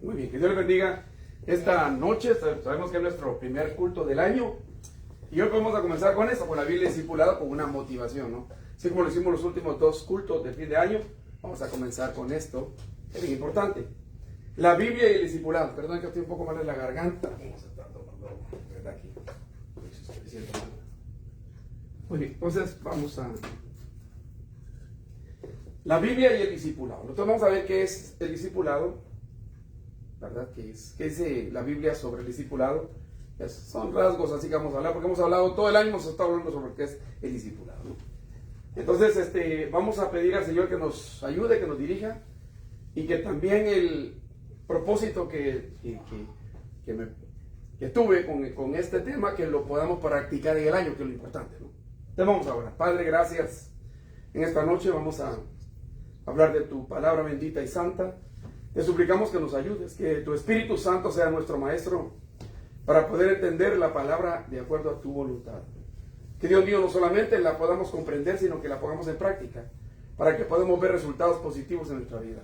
Muy bien, que Dios les bendiga esta noche. Sabemos que es nuestro primer culto del año. Y hoy vamos a comenzar con eso, con la Biblia discipulada, con una motivación, ¿no? Así como lo hicimos los últimos dos cultos de fin de año, vamos a comenzar con esto. Es bien importante. La Biblia y el discipulado. Perdón que estoy un poco mal en la garganta. Vamos a estar tomando aquí. Muy bien, entonces vamos a... La Biblia y el discipulado. Nosotros vamos a ver qué es el discipulado, ¿verdad? ¿Qué dice la Biblia sobre el discipulado? Son rasgos así que vamos a hablar, porque hemos hablado todo el año, hemos estado hablando sobre qué es el discipulado, ¿no? Entonces, vamos a pedir al Señor que nos ayude, que nos dirija, y que también el propósito que tuve con este tema, que lo podamos practicar en el año, que es lo importante, ¿no? Entonces vamos a orar. Padre, gracias. En esta noche vamos a hablar de tu palabra bendita y santa. Te suplicamos que nos ayudes, que tu Espíritu Santo sea nuestro maestro para poder entender la palabra de acuerdo a tu voluntad. Que Dios mío, no solamente la podamos comprender, sino que la pongamos en práctica para que podamos ver resultados positivos en nuestra vida.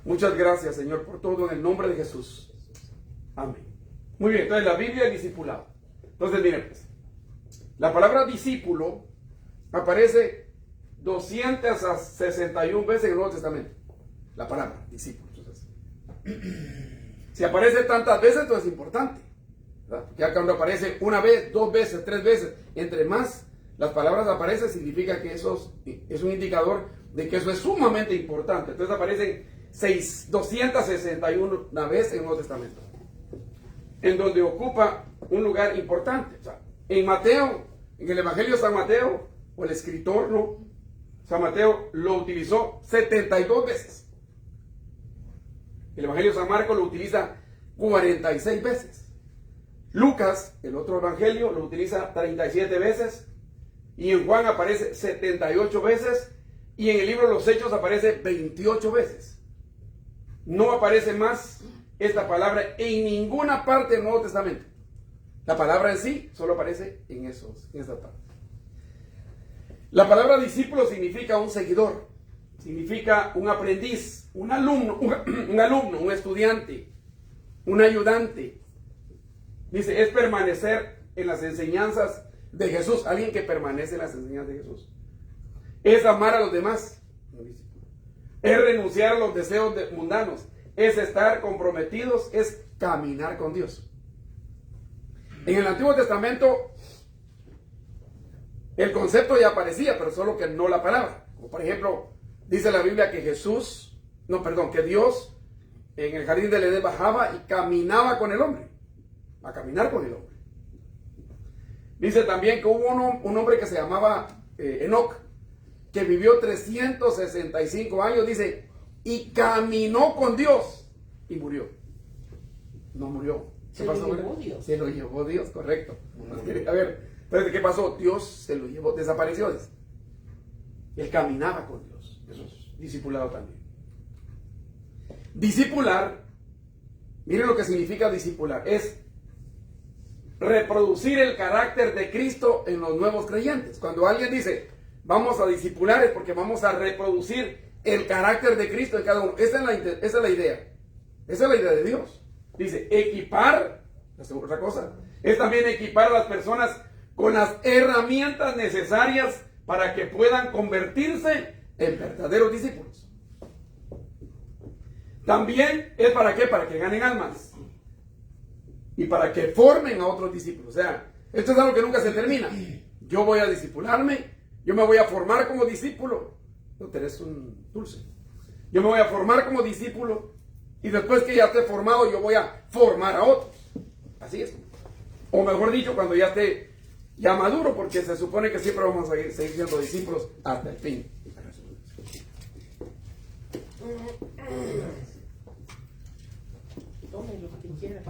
Muchas gracias, Señor, por todo en el nombre de Jesús. Amén. Muy bien, entonces la Biblia y discipulado. Entonces, miren pues, la palabra discípulo aparece 261 veces en el Nuevo Testamento. La palabra discípulo. Entonces, si aparece tantas veces, entonces es importante, ¿verdad? Ya cuando aparece una vez, dos veces, tres veces, entre más las palabras aparecen, significa que eso es un indicador de que eso es sumamente importante. Entonces aparecen 261 veces en el Nuevo Testamento, en donde ocupa un lugar importante. O sea, en Mateo, en el Evangelio de San Mateo, o el escritor, ¿no? San Mateo lo utilizó 72 veces. El Evangelio de San Marcos lo utiliza 46 veces. Lucas, el otro Evangelio, lo utiliza 37 veces. Y en Juan aparece 78 veces. Y en el libro de los Hechos aparece 28 veces. No aparece más esta palabra en ninguna parte del Nuevo Testamento. La palabra en sí solo aparece en esta parte. La palabra discípulo significa un seguidor, significa un aprendiz, un alumno, un estudiante, un ayudante. Dice, es permanecer en las enseñanzas de Jesús, alguien que permanece en las enseñanzas de Jesús. Es amar a los demás, es renunciar a los deseos mundanos, es estar comprometidos, es caminar con Dios. En el Antiguo Testamento el concepto ya aparecía, pero solo que no la palabra. Como por ejemplo, dice la Biblia que que Dios en el jardín del Edén bajaba y caminaba con el hombre. A caminar con el hombre. Dice también que hubo un hombre que se llamaba Enoc, que vivió 365 años, dice, y caminó con Dios y murió. No murió. ¿Qué pasó? Se lo llevó Dios. Se lo llevó Dios, correcto. A ver, entonces, ¿qué pasó? Dios se lo llevó, desapareció. Él caminaba con Dios. Eso es discipulado también. Discipular, miren lo que significa discipular, es reproducir el carácter de Cristo en los nuevos creyentes. Cuando alguien dice, vamos a discipular, es porque vamos a reproducir el carácter de Cristo en cada uno. Esa es la idea. Esa es la idea de Dios. Dice, equipar, es otra cosa, es también equipar a las personas con las herramientas necesarias para que puedan convertirse en verdaderos discípulos. También es para qué, para que ganen almas y para que formen a otros discípulos. O sea, esto es algo que nunca se termina. Yo voy a discipularme, yo me voy a formar como discípulo. No tenés un dulce. Yo me voy a formar como discípulo y después que ya esté formado, yo voy a formar a otros. Así es. O mejor dicho, cuando ya esté ya maduro, porque se supone que siempre vamos a seguir siendo discípulos hasta el fin. Tome lo que quiera.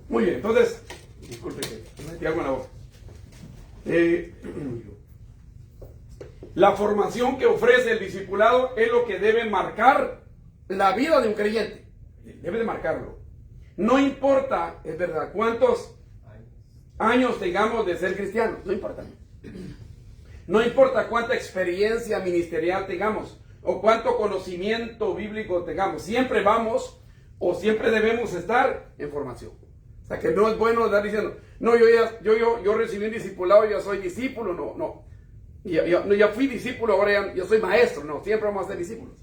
Muy bien, entonces, disculpe que me metí algo en la boca. La formación que ofrece el discipulado es lo que debe marcar la vida de un creyente. Debe de marcarlo. No importa, es verdad, cuántos años tengamos de ser cristianos, no importa. No importa cuánta experiencia ministerial tengamos o cuánto conocimiento bíblico tengamos. Siempre vamos o siempre debemos estar en formación. O sea que no es bueno estar diciendo, no, yo recibí un discipulado, ya soy discípulo, no. Ya fui discípulo, ahora ya soy maestro. No, siempre vamos a ser discípulos.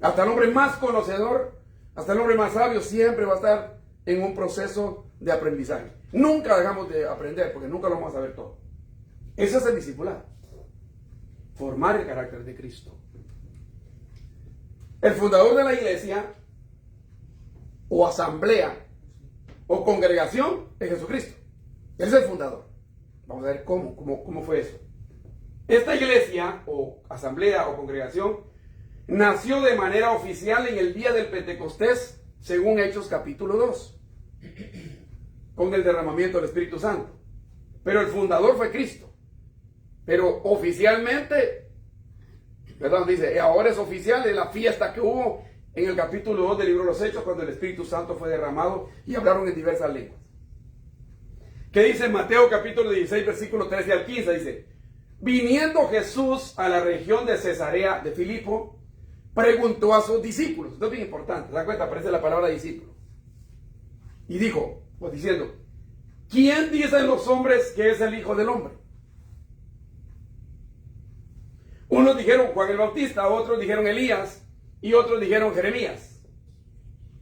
Hasta el hombre más conocedor, hasta el hombre más sabio, siempre va a estar en un proceso de aprendizaje. Nunca dejamos de aprender, porque nunca lo vamos a saber todo. Ese es el discipulado. Formar el carácter de Cristo. El fundador de la iglesia, o asamblea, o congregación, es Jesucristo. Él es el fundador. Vamos a ver cómo fue eso. Esta iglesia, o asamblea, o congregación, nació de manera oficial en el día del Pentecostés, según Hechos capítulo 2, con el derramamiento del Espíritu Santo. Pero el fundador fue Cristo. Pero oficialmente, ¿verdad? Dice, ahora es oficial en la fiesta que hubo en el capítulo 2 del libro de los Hechos, cuando el Espíritu Santo fue derramado y hablaron en diversas lenguas. ¿Qué dice Mateo capítulo 16, versículo 13 al 15? Dice, viniendo Jesús a la región de Cesarea de Filipo, preguntó a sus discípulos. Esto es bien importante, ¿se dan cuenta? Aparece la palabra discípulo. Y dijo, pues diciendo, ¿quién dicen los hombres que es el Hijo del Hombre? Unos dijeron Juan el Bautista, otros dijeron Elías y otros dijeron Jeremías.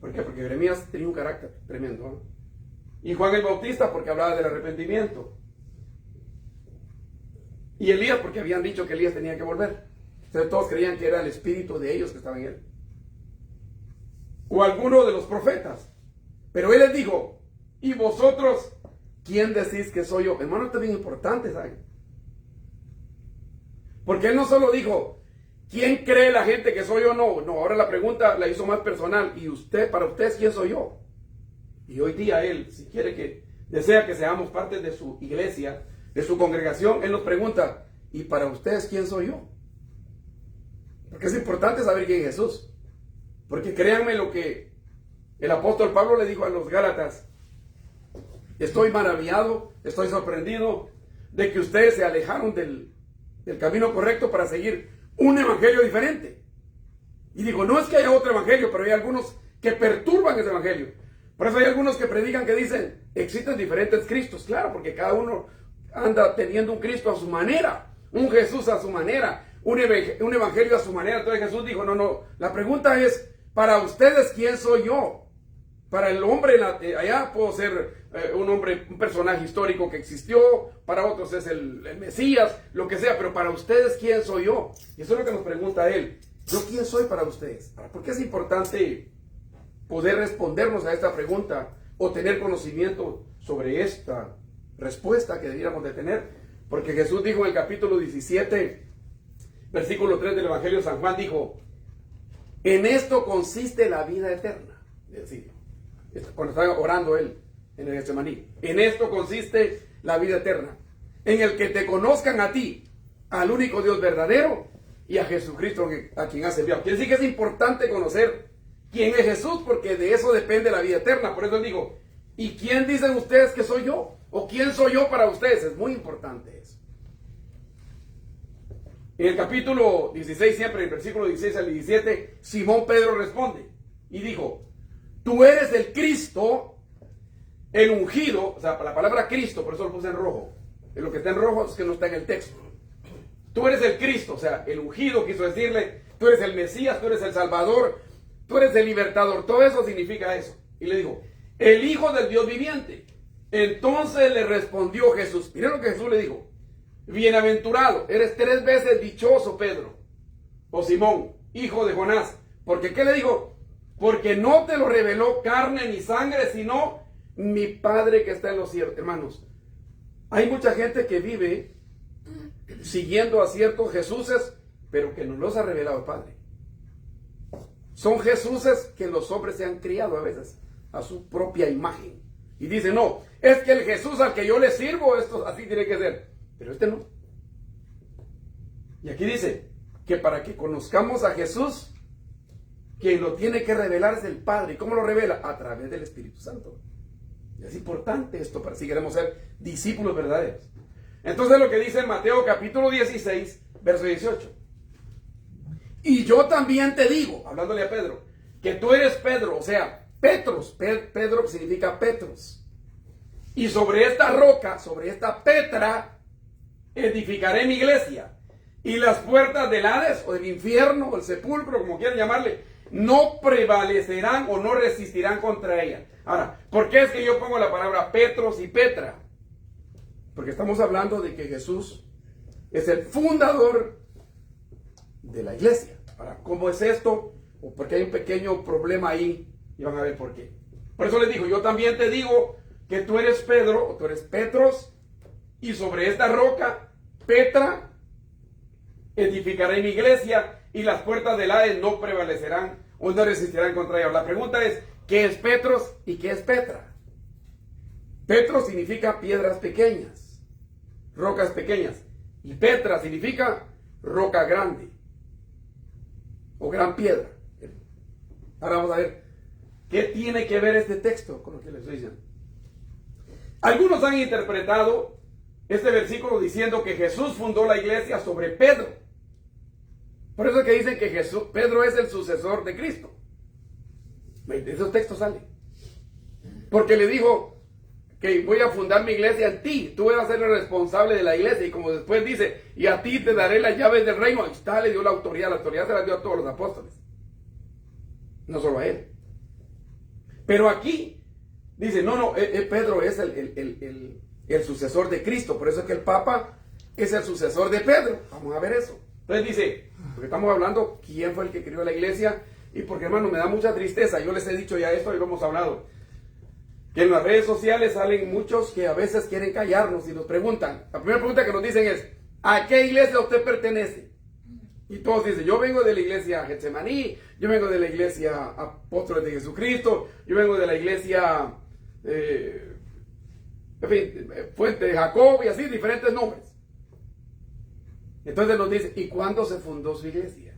¿Por qué? Porque Jeremías tenía un carácter tremendo, ¿no? Y Juan el Bautista porque hablaba del arrepentimiento. Y Elías porque habían dicho que Elías tenía que volver. Entonces todos creían que era el espíritu de ellos que estaba en él. O alguno de los profetas. Pero él les dijo, ¿y vosotros quién decís que soy yo? Hermano, esto es bien importante, ¿saben? Porque él no solo dijo, ¿quién cree la gente que soy yo? No, ahora la pregunta la hizo más personal. ¿Y usted, para ustedes, quién soy yo? Y hoy día él, si desea que seamos parte de su iglesia, de su congregación, él nos pregunta, ¿y para ustedes quién soy yo? Porque es importante saber quién es Jesús. Porque créanme lo que el apóstol Pablo le dijo a los Gálatas, estoy maravillado, estoy sorprendido de que ustedes se alejaron del camino correcto para seguir un evangelio diferente. Y digo, no es que haya otro evangelio, pero hay algunos que perturban ese evangelio. Por eso hay algunos que predican, que dicen, existen diferentes Cristos. Claro, porque cada uno anda teniendo un Cristo a su manera, un Jesús a su manera, un evangelio a su manera. Entonces Jesús dijo, no, la pregunta es, para ustedes, ¿quién soy yo? Para el hombre allá puedo ser un personaje histórico que existió, para otros es el Mesías, lo que sea, pero para ustedes, ¿quién soy yo? Y eso es lo que nos pregunta él. ¿Yo quién soy para ustedes? ¿Por qué es importante poder respondernos a esta pregunta o tener conocimiento sobre esta respuesta que debiéramos de tener? Porque Jesús dijo en el capítulo 17, versículo 3 del Evangelio de San Juan, dijo, en esto consiste la vida eterna. Es decir, cuando estaba orando él en el Getsemaní, en esto consiste la vida eterna, en el que te conozcan a ti, al único Dios verdadero, y a Jesucristo a quien has enviado. Quiere decir que es importante conocer quién es Jesús, porque de eso depende la vida eterna. Por eso digo, ¿y quién dicen ustedes que soy yo? ¿O quién soy yo para ustedes? Es muy importante eso. En el capítulo 16, siempre en el versículo 16 al 17, Simón Pedro responde y dijo, tú eres el Cristo, el ungido. O sea, la palabra Cristo, por eso lo puse en rojo. Lo que está en rojo es que no está en el texto. Tú eres el Cristo, o sea, el ungido, quiso decirle, tú eres el Mesías, tú eres el Salvador, tú eres el libertador. Todo eso significa eso. Y le dijo, el Hijo del Dios viviente. Entonces le respondió Jesús. Miren lo que Jesús le dijo. Bienaventurado, eres 3 veces dichoso, Pedro, o Simón, hijo de Jonás. Porque ¿qué le dijo? Porque no te lo reveló carne ni sangre, sino mi Padre que está en los cielos. Hermanos, hay mucha gente que vive siguiendo a ciertos Jesuses, pero que no los ha revelado el Padre. Son Jesuses que los hombres se han criado a veces a su propia imagen. Y dicen, no, es que el Jesús al que yo le sirvo, esto así tiene que ser. Pero este no. Y aquí dice que para que conozcamos a Jesús, quien lo tiene que revelar es el Padre. ¿Y cómo lo revela? A través del Espíritu Santo. Y es importante esto para si queremos ser discípulos verdaderos. Entonces lo que dice en Mateo capítulo 16, verso 18. Y yo también te digo, hablándole a Pedro, que tú eres Pedro, o sea, Petros. Pedro significa Petros. Y sobre esta roca, sobre esta Petra, edificaré mi iglesia. Y las puertas del Hades, o del infierno, o el sepulcro, como quieran llamarle, no prevalecerán o no resistirán contra ella. Ahora, ¿por qué es que yo pongo la palabra Petros y Petra? Porque estamos hablando de que Jesús es el fundador de la iglesia. Ahora, ¿cómo es esto? O porque hay un pequeño problema ahí, y van a ver por qué. Por eso les digo, yo también te digo que tú eres Pedro, o tú eres Petros, y sobre esta roca, Petra, edificaré mi iglesia, y las puertas del Hades no prevalecerán o no resistirán contra ella. La pregunta es, ¿qué es Petros y qué es Petra? Petros significa piedras pequeñas, rocas pequeñas, y Petra significa roca grande, o gran piedra. Ahora vamos a ver, ¿qué tiene que ver este texto con lo que les estoy diciendo? Algunos han interpretado este versículo diciendo que Jesús fundó la iglesia sobre Pedro. Por eso es que dicen que Pedro es el sucesor de Cristo. De esos textos salen. Porque le dijo que voy a fundar mi iglesia en ti. Tú vas a ser el responsable de la iglesia. Y como después dice, y a ti te daré las llaves del reino. Ahí está, le dio la autoridad. La autoridad se la dio a todos los apóstoles. No solo a él. Pero aquí dice, no, Pedro es el sucesor de Cristo. Por eso es que el Papa es el sucesor de Pedro. Vamos a ver eso. Entonces dice, porque estamos hablando quién fue el que creó la iglesia. Y porque, hermano, me da mucha tristeza. Yo les he dicho ya esto y lo hemos hablado. Que en las redes sociales salen muchos que a veces quieren callarnos y nos preguntan. La primera pregunta que nos dicen es, ¿a qué iglesia usted pertenece? Y todos dicen, yo vengo de la iglesia Getsemaní, yo vengo de la iglesia Apóstoles de Jesucristo, yo vengo de la iglesia Fuente de Jacob y así, diferentes nombres. Entonces nos dice, ¿y cuándo se fundó su iglesia?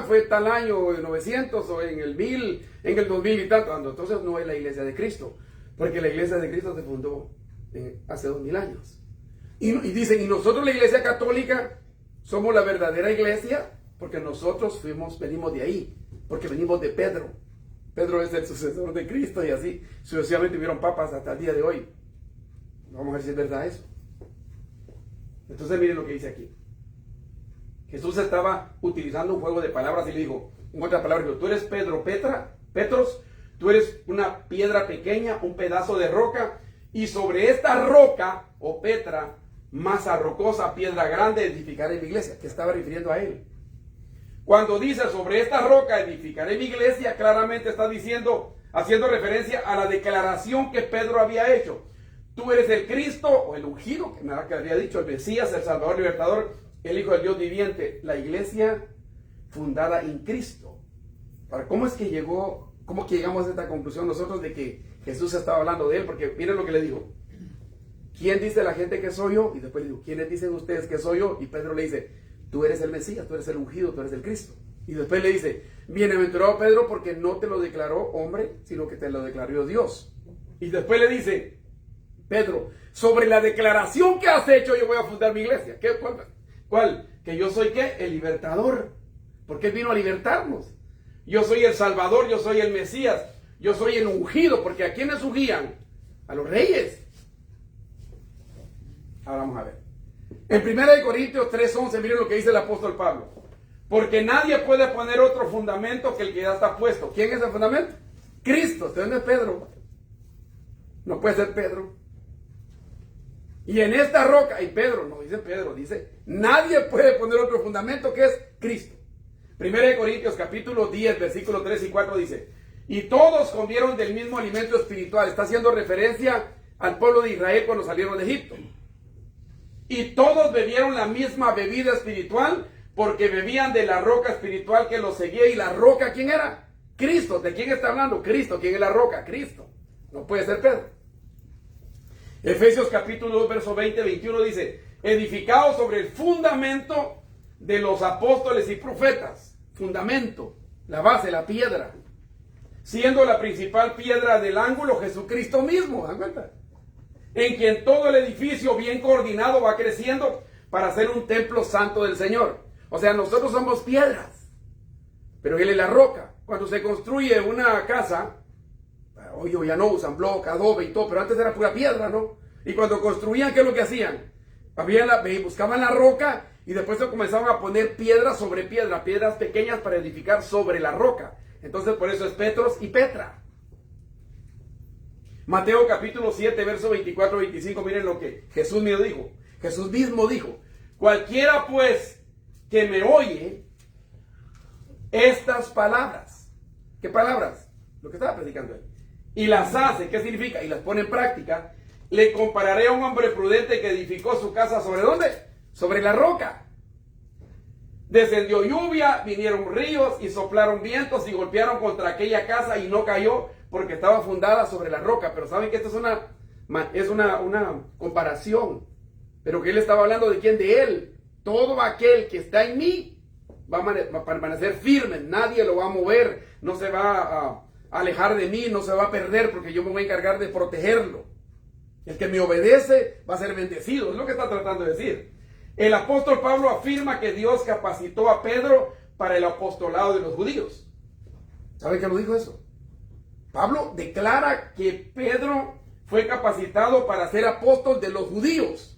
Fue tal año, en 900 o en el 1000, en el 2000 y tanto. Entonces no es la iglesia de Cristo, porque la iglesia de Cristo se fundó hace 2000 años. Y dicen, y nosotros la iglesia católica somos la verdadera iglesia, porque nosotros venimos de ahí, porque venimos de Pedro. Pedro es el sucesor de Cristo y así sucesivamente hubieron papas hasta el día de hoy. Vamos a ver si es verdad eso. Entonces miren lo que dice aquí. Jesús estaba utilizando un juego de palabras y le dijo, en otras palabras, tú eres Pedro, Petros, tú eres una piedra pequeña, un pedazo de roca, y sobre esta roca, o Petra, masa rocosa, piedra grande, edificaré mi iglesia, que estaba refiriendo a él. Cuando dice sobre esta roca edificaré mi iglesia, claramente está diciendo, haciendo referencia a la declaración que Pedro había hecho. Tú eres el Cristo, o el ungido, que había dicho, el Mesías, el Salvador, libertador, el Hijo del Dios viviente, la iglesia fundada en Cristo. Ahora, ¿cómo es que llegamos a esta conclusión nosotros de que Jesús estaba hablando de él? Porque miren lo que le dijo. ¿Quién dice la gente que soy yo? Y después le digo, ¿quiénes dicen ustedes que soy yo? Y Pedro le dice, tú eres el Mesías, tú eres el ungido, tú eres el Cristo. Y después le dice, bienaventurado Pedro, porque no te lo declaró hombre, sino que te lo declaró Dios. Y después le dice, Pedro, sobre la declaración que has hecho, yo voy a fundar mi iglesia. ¿Cuál? Que yo soy ¿qué? El libertador. Porque él vino a libertarnos. Yo soy el Salvador, yo soy el Mesías, yo soy el ungido. Porque ¿a quiénes ungían? A los reyes. Ahora vamos a ver. En 1 Corintios 3:11, miren lo que dice el apóstol Pablo. Porque nadie puede poner otro fundamento que el que ya está puesto. ¿Quién es el fundamento? Cristo. ¿De dónde es Pedro? No puede ser Pedro. Y en esta roca, y Pedro, no dice Pedro, dice, nadie puede poner otro fundamento que es Cristo. 1 Corintios capítulo 10, versículos 3 y 4 dice, y todos comieron del mismo alimento espiritual. Está haciendo referencia al pueblo de Israel cuando salieron de Egipto. Y todos bebieron la misma bebida espiritual, porque bebían de la roca espiritual que los seguía. ¿Y la roca quién era? Cristo. ¿De quién está hablando? Cristo. ¿Quién es la roca? Cristo. No puede ser Pedro. Efesios capítulo 2, verso 20-21 dice, edificados sobre el fundamento de los apóstoles y profetas. Fundamento, la base, la piedra. Siendo la principal piedra del ángulo Jesucristo mismo. ¿Dan cuenta? En quien todo el edificio bien coordinado va creciendo para hacer un templo santo del Señor. O sea, nosotros somos piedras, pero Él es la roca. Cuando se construye una casa, hoy ya no usan bloc, adobe y todo, pero antes era pura piedra, ¿no? Y cuando construían, ¿qué es lo que hacían? Buscaban la roca y después se comenzaban a poner piedra sobre piedra, piedras pequeñas para edificar sobre la roca. Entonces por eso es Petros y Petra. Mateo capítulo 7, verso 24-25, miren lo que Jesús mismo dijo. Jesús mismo dijo, cualquiera pues que me oye estas palabras. ¿Qué palabras? Lo que estaba predicando él. Y las hace, ¿qué significa? Y las pone en práctica. Le compararé a un hombre prudente que edificó su casa ¿sobre dónde? Sobre la roca. Descendió lluvia, vinieron ríos y soplaron vientos y golpearon contra aquella casa y no cayó porque estaba fundada sobre la roca. Pero saben que esto es una comparación. Pero que él estaba hablando de quién, de él. Todo aquel que está en mí va a permanecer firme. Nadie lo va a mover. No se va a alejar de mí, no se va a perder porque yo me voy a encargar de protegerlo. El que me obedece va a ser bendecido. Es lo que está tratando de decir. El apóstol Pablo afirma que Dios capacitó a Pedro para el apostolado de los judíos. ¿Saben qué lo dijo eso? Pablo declara que Pedro fue capacitado para ser apóstol de los judíos.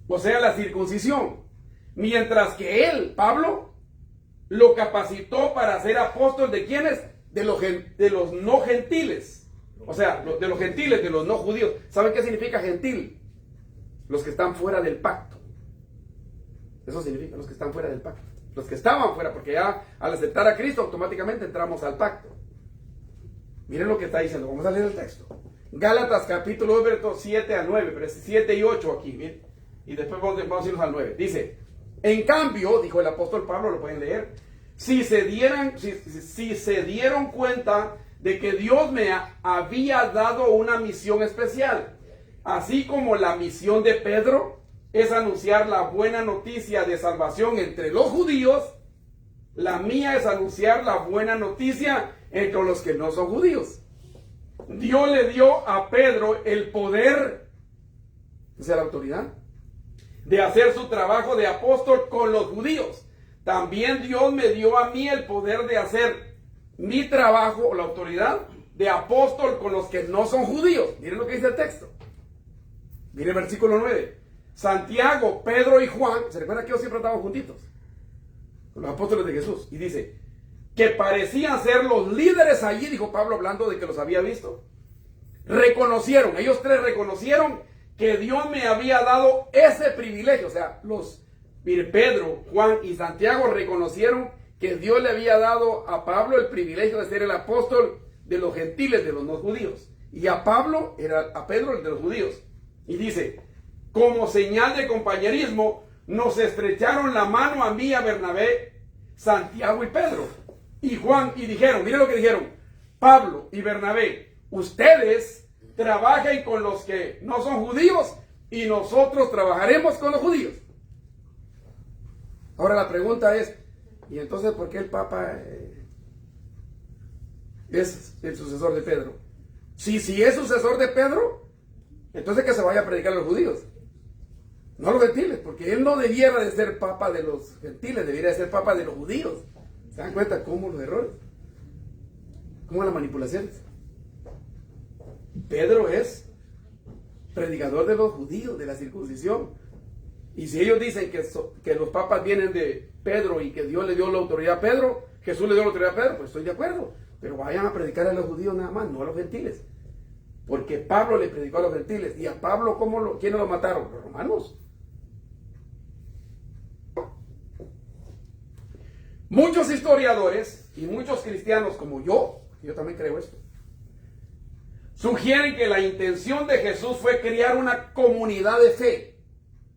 O sea, la circuncisión. Mientras que él, Pablo, lo capacitó para ser apóstol de ¿quiénes? De los no gentiles. O sea, de los gentiles, de los no judíos. ¿Saben qué significa gentil? Los que están fuera del pacto. Eso significa los que están fuera del pacto. Los que estaban fuera, porque ya al aceptar a Cristo automáticamente entramos al pacto. Miren lo que está diciendo. Vamos a leer el texto. Gálatas capítulo 2, versos 7 a 9. Pero es 7 y 8 aquí, miren. Y después vamos a irnos al 9. Dice, en cambio, dijo el apóstol Pablo, lo pueden leer, si se dieron cuenta de que Dios me había dado una misión especial, así como la misión de Pedro es anunciar la buena noticia de salvación entre los judíos, la mía es anunciar la buena noticia entre los que no son judíos. Dios le dio a Pedro el poder, o sea, la autoridad, de hacer su trabajo de apóstol con los judíos. También Dios me dio a mí el poder de hacer mi trabajo, o la autoridad, de apóstol con los que no son judíos. Miren lo que dice el texto. Miren el versículo 9. Santiago, Pedro y Juan, ¿se recuerda que ellos siempre estaban juntitos? Con los apóstoles de Jesús. Y dice, que parecían ser los líderes allí, dijo Pablo hablando de que los había visto. Reconocieron, ellos tres reconocieron que Dios me había dado ese privilegio. O sea, Pedro, Juan y Santiago reconocieron que Dios le había dado a Pablo el privilegio de ser el apóstol de los gentiles, de los no judíos. Y a Pedro el de los judíos. Y dice, como señal de compañerismo, nos estrecharon la mano a mí, a Bernabé, Santiago y Pedro. Y Juan, y dijeron, miren lo que dijeron, Pablo y Bernabé, ustedes trabajen con los que no son judíos y nosotros trabajaremos con los judíos. Ahora la pregunta es, ¿y entonces por qué el Papa es el sucesor de Pedro? Si es sucesor de Pedro, entonces que se vaya a predicar a los judíos, no a los gentiles, porque él no debiera de ser Papa de los gentiles, debiera de ser Papa de los judíos. ¿Se dan cuenta cómo los errores? ¿Cómo las manipulaciones? Pedro es predicador de los judíos, de la circuncisión. Y si ellos dicen que los papas vienen de Pedro y que Dios le dio la autoridad a Pedro, Jesús le dio la autoridad a Pedro, pues estoy de acuerdo. Pero vayan a predicar a los judíos nada más, no a los gentiles. Porque Pablo le predicó a los gentiles. ¿Y a Pablo quiénes lo mataron? Los romanos. Muchos historiadores y muchos cristianos como yo también creo esto, sugieren que la intención de Jesús fue crear una comunidad de fe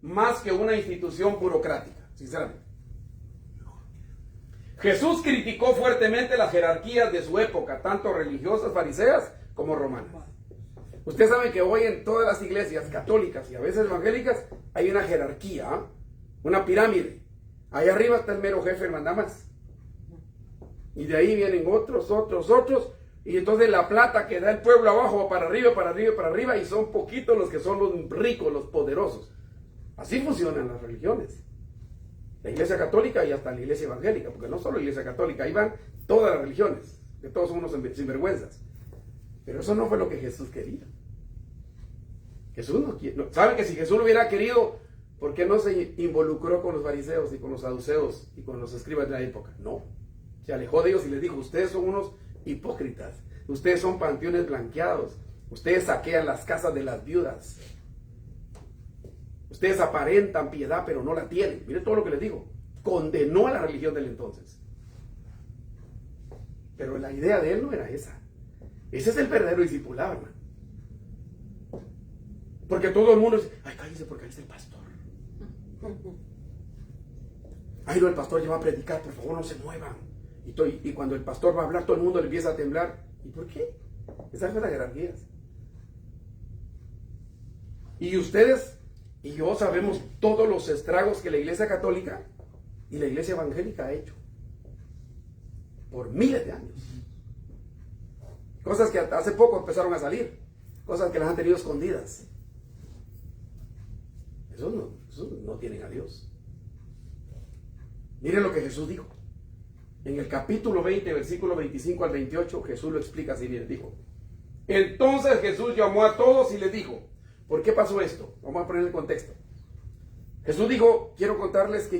más que una institución burocrática, sinceramente. Jesús criticó fuertemente las jerarquías de su época, tanto religiosas, fariseas, como romanas. Ustedes saben que hoy en todas las iglesias católicas y a veces evangélicas hay una jerarquía, una pirámide. Ahí arriba está el mero jefe, el mandamás. Y de ahí vienen otros. Y entonces la plata que da el pueblo abajo va para arriba, para arriba, para arriba, y son poquitos los que son los ricos, los poderosos. Así funcionan las religiones. La Iglesia Católica y hasta la Iglesia Evangélica, porque no solo la Iglesia Católica, ahí van todas las religiones, que todos son unos sinvergüenzas. Pero eso no fue lo que Jesús quería. Jesús no quiere. ¿Saben que si Jesús lo hubiera querido, por qué no se involucró con los fariseos y con los saduceos y con los escribas de la época? No. Se alejó de ellos y les dijo, ustedes son unos hipócritas, ustedes son panteones blanqueados, ustedes saquean las casas de las viudas, ustedes aparentan piedad pero no la tienen. Miren todo lo que les digo. Condenó a la religión del entonces. Pero la idea de él no era esa. Ese es el verdadero discipulado, hermano. Porque todo el mundo dice, ay, cállese porque ahí está el pastor. Ay, no, el pastor ya va a predicar, por favor no se muevan. Y cuando el pastor va a hablar, todo el mundo le empieza a temblar. ¿Y por qué? Esas son las jerarquías. Y ustedes y yo sabemos todos los estragos que la Iglesia Católica y la Iglesia Evangélica ha hecho. Por miles de años. Cosas que hace poco empezaron a salir. Cosas que las han tenido escondidas. Eso no tienen a Dios. Miren lo que Jesús dijo. En el capítulo 20, versículo 25 al 28, Jesús lo explica así, miren, dijo. Entonces Jesús llamó a todos y les dijo, ¿por qué pasó esto? Vamos a poner el contexto. Jesús dijo, quiero contarles que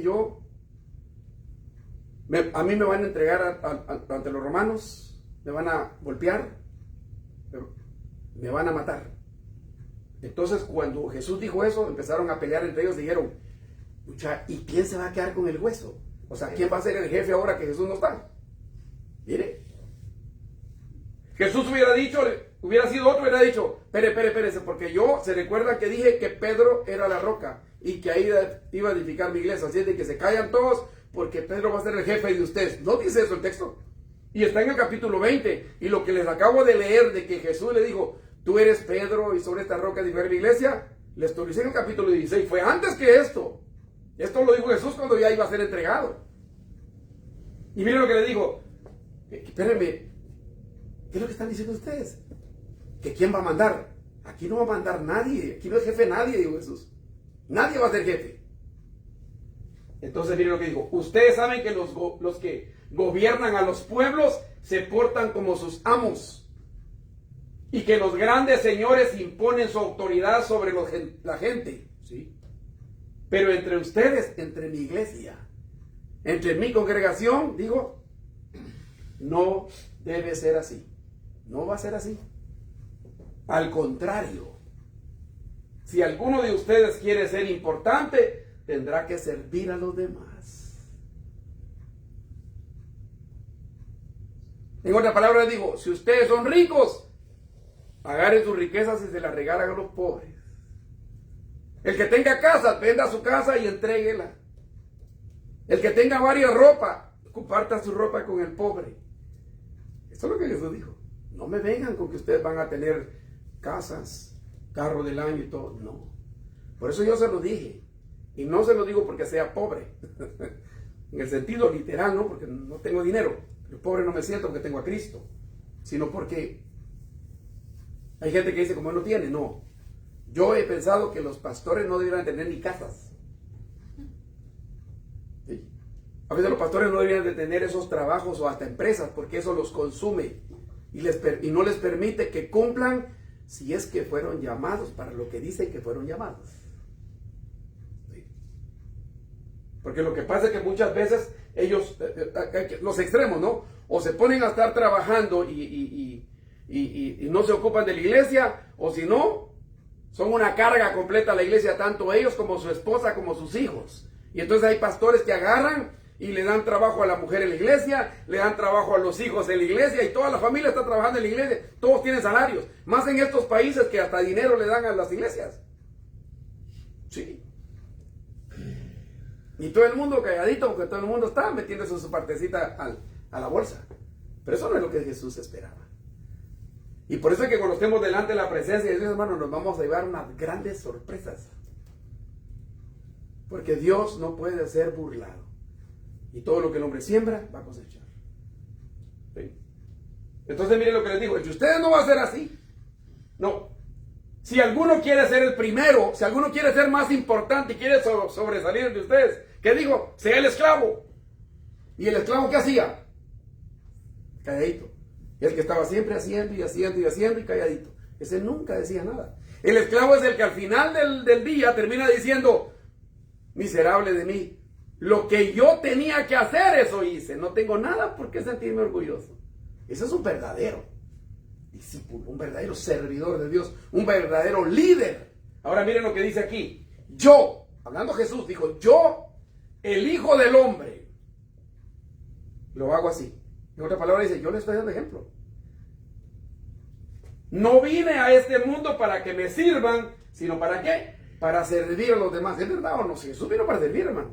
a mí me van a entregar ante los romanos, me van a golpear, me van a matar. Entonces cuando Jesús dijo eso, empezaron a pelear entre ellos y dijeron, ¿y quién se va a quedar con el hueso? O sea, ¿quién va a ser el jefe ahora que Jesús no está? Mire, Jesús hubiera sido otro, hubiera dicho, espérese, porque se recuerda que dije que Pedro era la roca y que ahí iba a edificar mi iglesia, así es de que se callan todos porque Pedro va a ser el jefe de ustedes. ¿No dice eso el texto? Y está en el capítulo 20, y lo que les acabo de leer de que Jesús le dijo, tú eres Pedro y sobre esta roca edificaré mi iglesia, les actualicé en el capítulo 16, fue antes que esto. Esto lo dijo Jesús cuando ya iba a ser entregado. Y miren lo que le dijo. Espérenme, ¿qué es lo que están diciendo ustedes? ¿Que quién va a mandar? Aquí no va a mandar nadie, aquí no es jefe nadie, dijo Jesús. Nadie va a ser jefe. Entonces miren lo que dijo. Ustedes saben que los que gobiernan a los pueblos se portan como sus amos. Y que los grandes señores imponen su autoridad sobre la gente. ¿Sí? Pero entre ustedes, entre mi iglesia, entre mi congregación, digo, no debe ser así. No va a ser así. Al contrario, si alguno de ustedes quiere ser importante, tendrá que servir a los demás. En otra palabra digo, si ustedes son ricos, agarren sus riquezas y se las regalan a los pobres. El que tenga casa, venda su casa y entréguela. El que tenga varias ropas, comparta su ropa con el pobre. Eso es lo que Jesús dijo. No me vengan con que ustedes van a tener casas, carro del año y todo. No. Por eso yo se lo dije. Y no se lo digo porque sea pobre. En el sentido literal, ¿no? Porque no tengo dinero. El pobre no me siento porque tengo a Cristo. Sino porque hay gente que dice como él no tiene. No. Yo he pensado que los pastores no deberían tener ni casas. ¿Sí? A veces los pastores no deberían de tener esos trabajos o hasta empresas porque eso los consume y no les permite que cumplan si es que fueron llamados para lo que dicen que fueron llamados. ¿Sí? Porque lo que pasa es que muchas veces ellos, los extremos, ¿no? O se ponen a estar trabajando y no se ocupan de la iglesia, o si no, son una carga completa a la iglesia, tanto ellos como su esposa, como sus hijos. Y entonces hay pastores que agarran y le dan trabajo a la mujer en la iglesia, le dan trabajo a los hijos en la iglesia, y toda la familia está trabajando en la iglesia, todos tienen salarios, más en estos países que hasta dinero le dan a las iglesias. Sí. Y todo el mundo calladito, porque todo el mundo está metiéndose su partecita a la bolsa. Pero eso no es lo que Jesús esperaba. Y por eso es que cuando estemos delante de la presencia de Dios, hermano, nos vamos a llevar unas grandes sorpresas. Porque Dios no puede ser burlado. Y todo lo que el hombre siembra, va a cosechar. ¿Sí? Entonces miren lo que les digo, si ustedes no van a ser así, no. Si alguno quiere ser el primero, si alguno quiere ser más importante y quiere sobresalir de ustedes, ¿qué digo? Sea el esclavo. ¿Y el esclavo qué hacía? Calladito. El que estaba siempre haciendo y haciendo y haciendo y calladito. Ese nunca decía nada. El esclavo es el que al final del día termina diciendo, miserable de mí, lo que yo tenía que hacer, eso hice. No tengo nada por qué sentirme orgulloso. Ese es un verdadero discípulo, un verdadero servidor de Dios, un verdadero líder. Ahora miren lo que dice aquí. Yo, hablando Jesús, dijo, yo, el Hijo del Hombre, lo hago así. En otra palabra dice, yo le estoy dando ejemplo. No vine a este mundo para que me sirvan, sino ¿para qué? Para servir a los demás. ¿Es verdad o no? Jesús vino para servir, hermanos.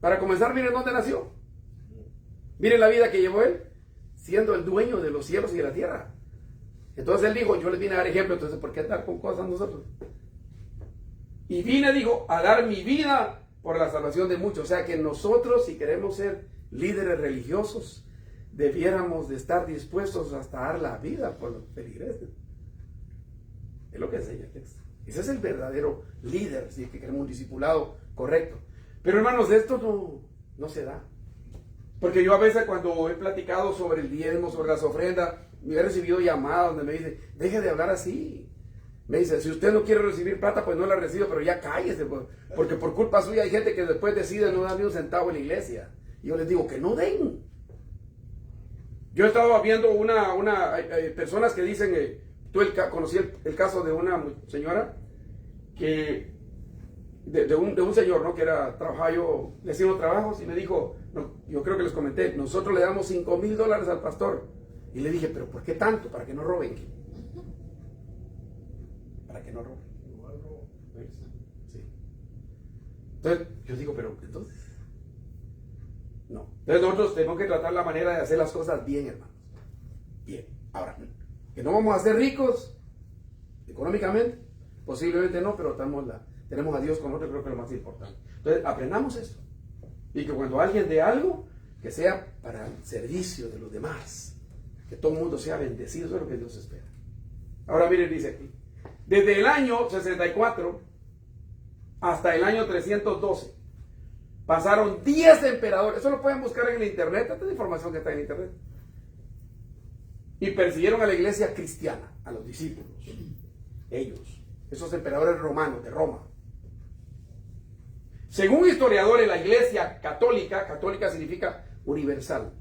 Para comenzar, miren dónde nació. Miren la vida que llevó él, siendo el dueño de los cielos y de la tierra. Entonces él dijo, yo les vine a dar ejemplo, entonces ¿por qué andar con cosas nosotros? Y vine, dijo, a dar mi vida por la salvación de muchos. O sea que nosotros, si queremos ser líderes religiosos, debiéramos de estar dispuestos hasta dar la vida por los feligreses. Es lo que enseña el texto. Ese es el verdadero líder, si es que queremos un discipulado correcto. Pero hermanos, esto no se da. Porque yo a veces cuando he platicado sobre el diezmo, sobre las ofrendas, me he recibido llamadas donde me dicen, deje de hablar así. Me dice, si usted no quiere recibir plata, pues no la reciba, pero ya cállese, porque por culpa suya hay gente que después decide no dar ni un centavo en la iglesia. Y yo les digo que no den. Yo estaba viendo personas que dicen, conocí el caso de una señora que, de un señor, ¿no? Que trabajaba, yo le hacía unos trabajos y me dijo, no, yo creo que les comenté, nosotros le damos $5,000 al pastor. Y le dije, pero ¿por qué tanto? Para que no roben. Para que no roben. Sí. Entonces, yo digo, pero entonces, no. Entonces nosotros tenemos que tratar la manera de hacer las cosas bien, hermanos. Bien. Ahora, que no vamos a ser ricos económicamente, posiblemente no, pero tenemos a Dios con nosotros, creo que es lo más importante. Entonces, aprendamos esto. Y que cuando alguien dé algo, que sea para el servicio de los demás. Que todo el mundo sea bendecido, eso es lo que Dios espera. Ahora miren, dice aquí. Desde el año 64 hasta el año 312 pasaron 10 emperadores. Eso lo pueden buscar en el internet. Esta es la información que está en internet. Y persiguieron a la iglesia cristiana, a los discípulos. Ellos, esos emperadores romanos de Roma. Según historiadores, la iglesia católica significa universal.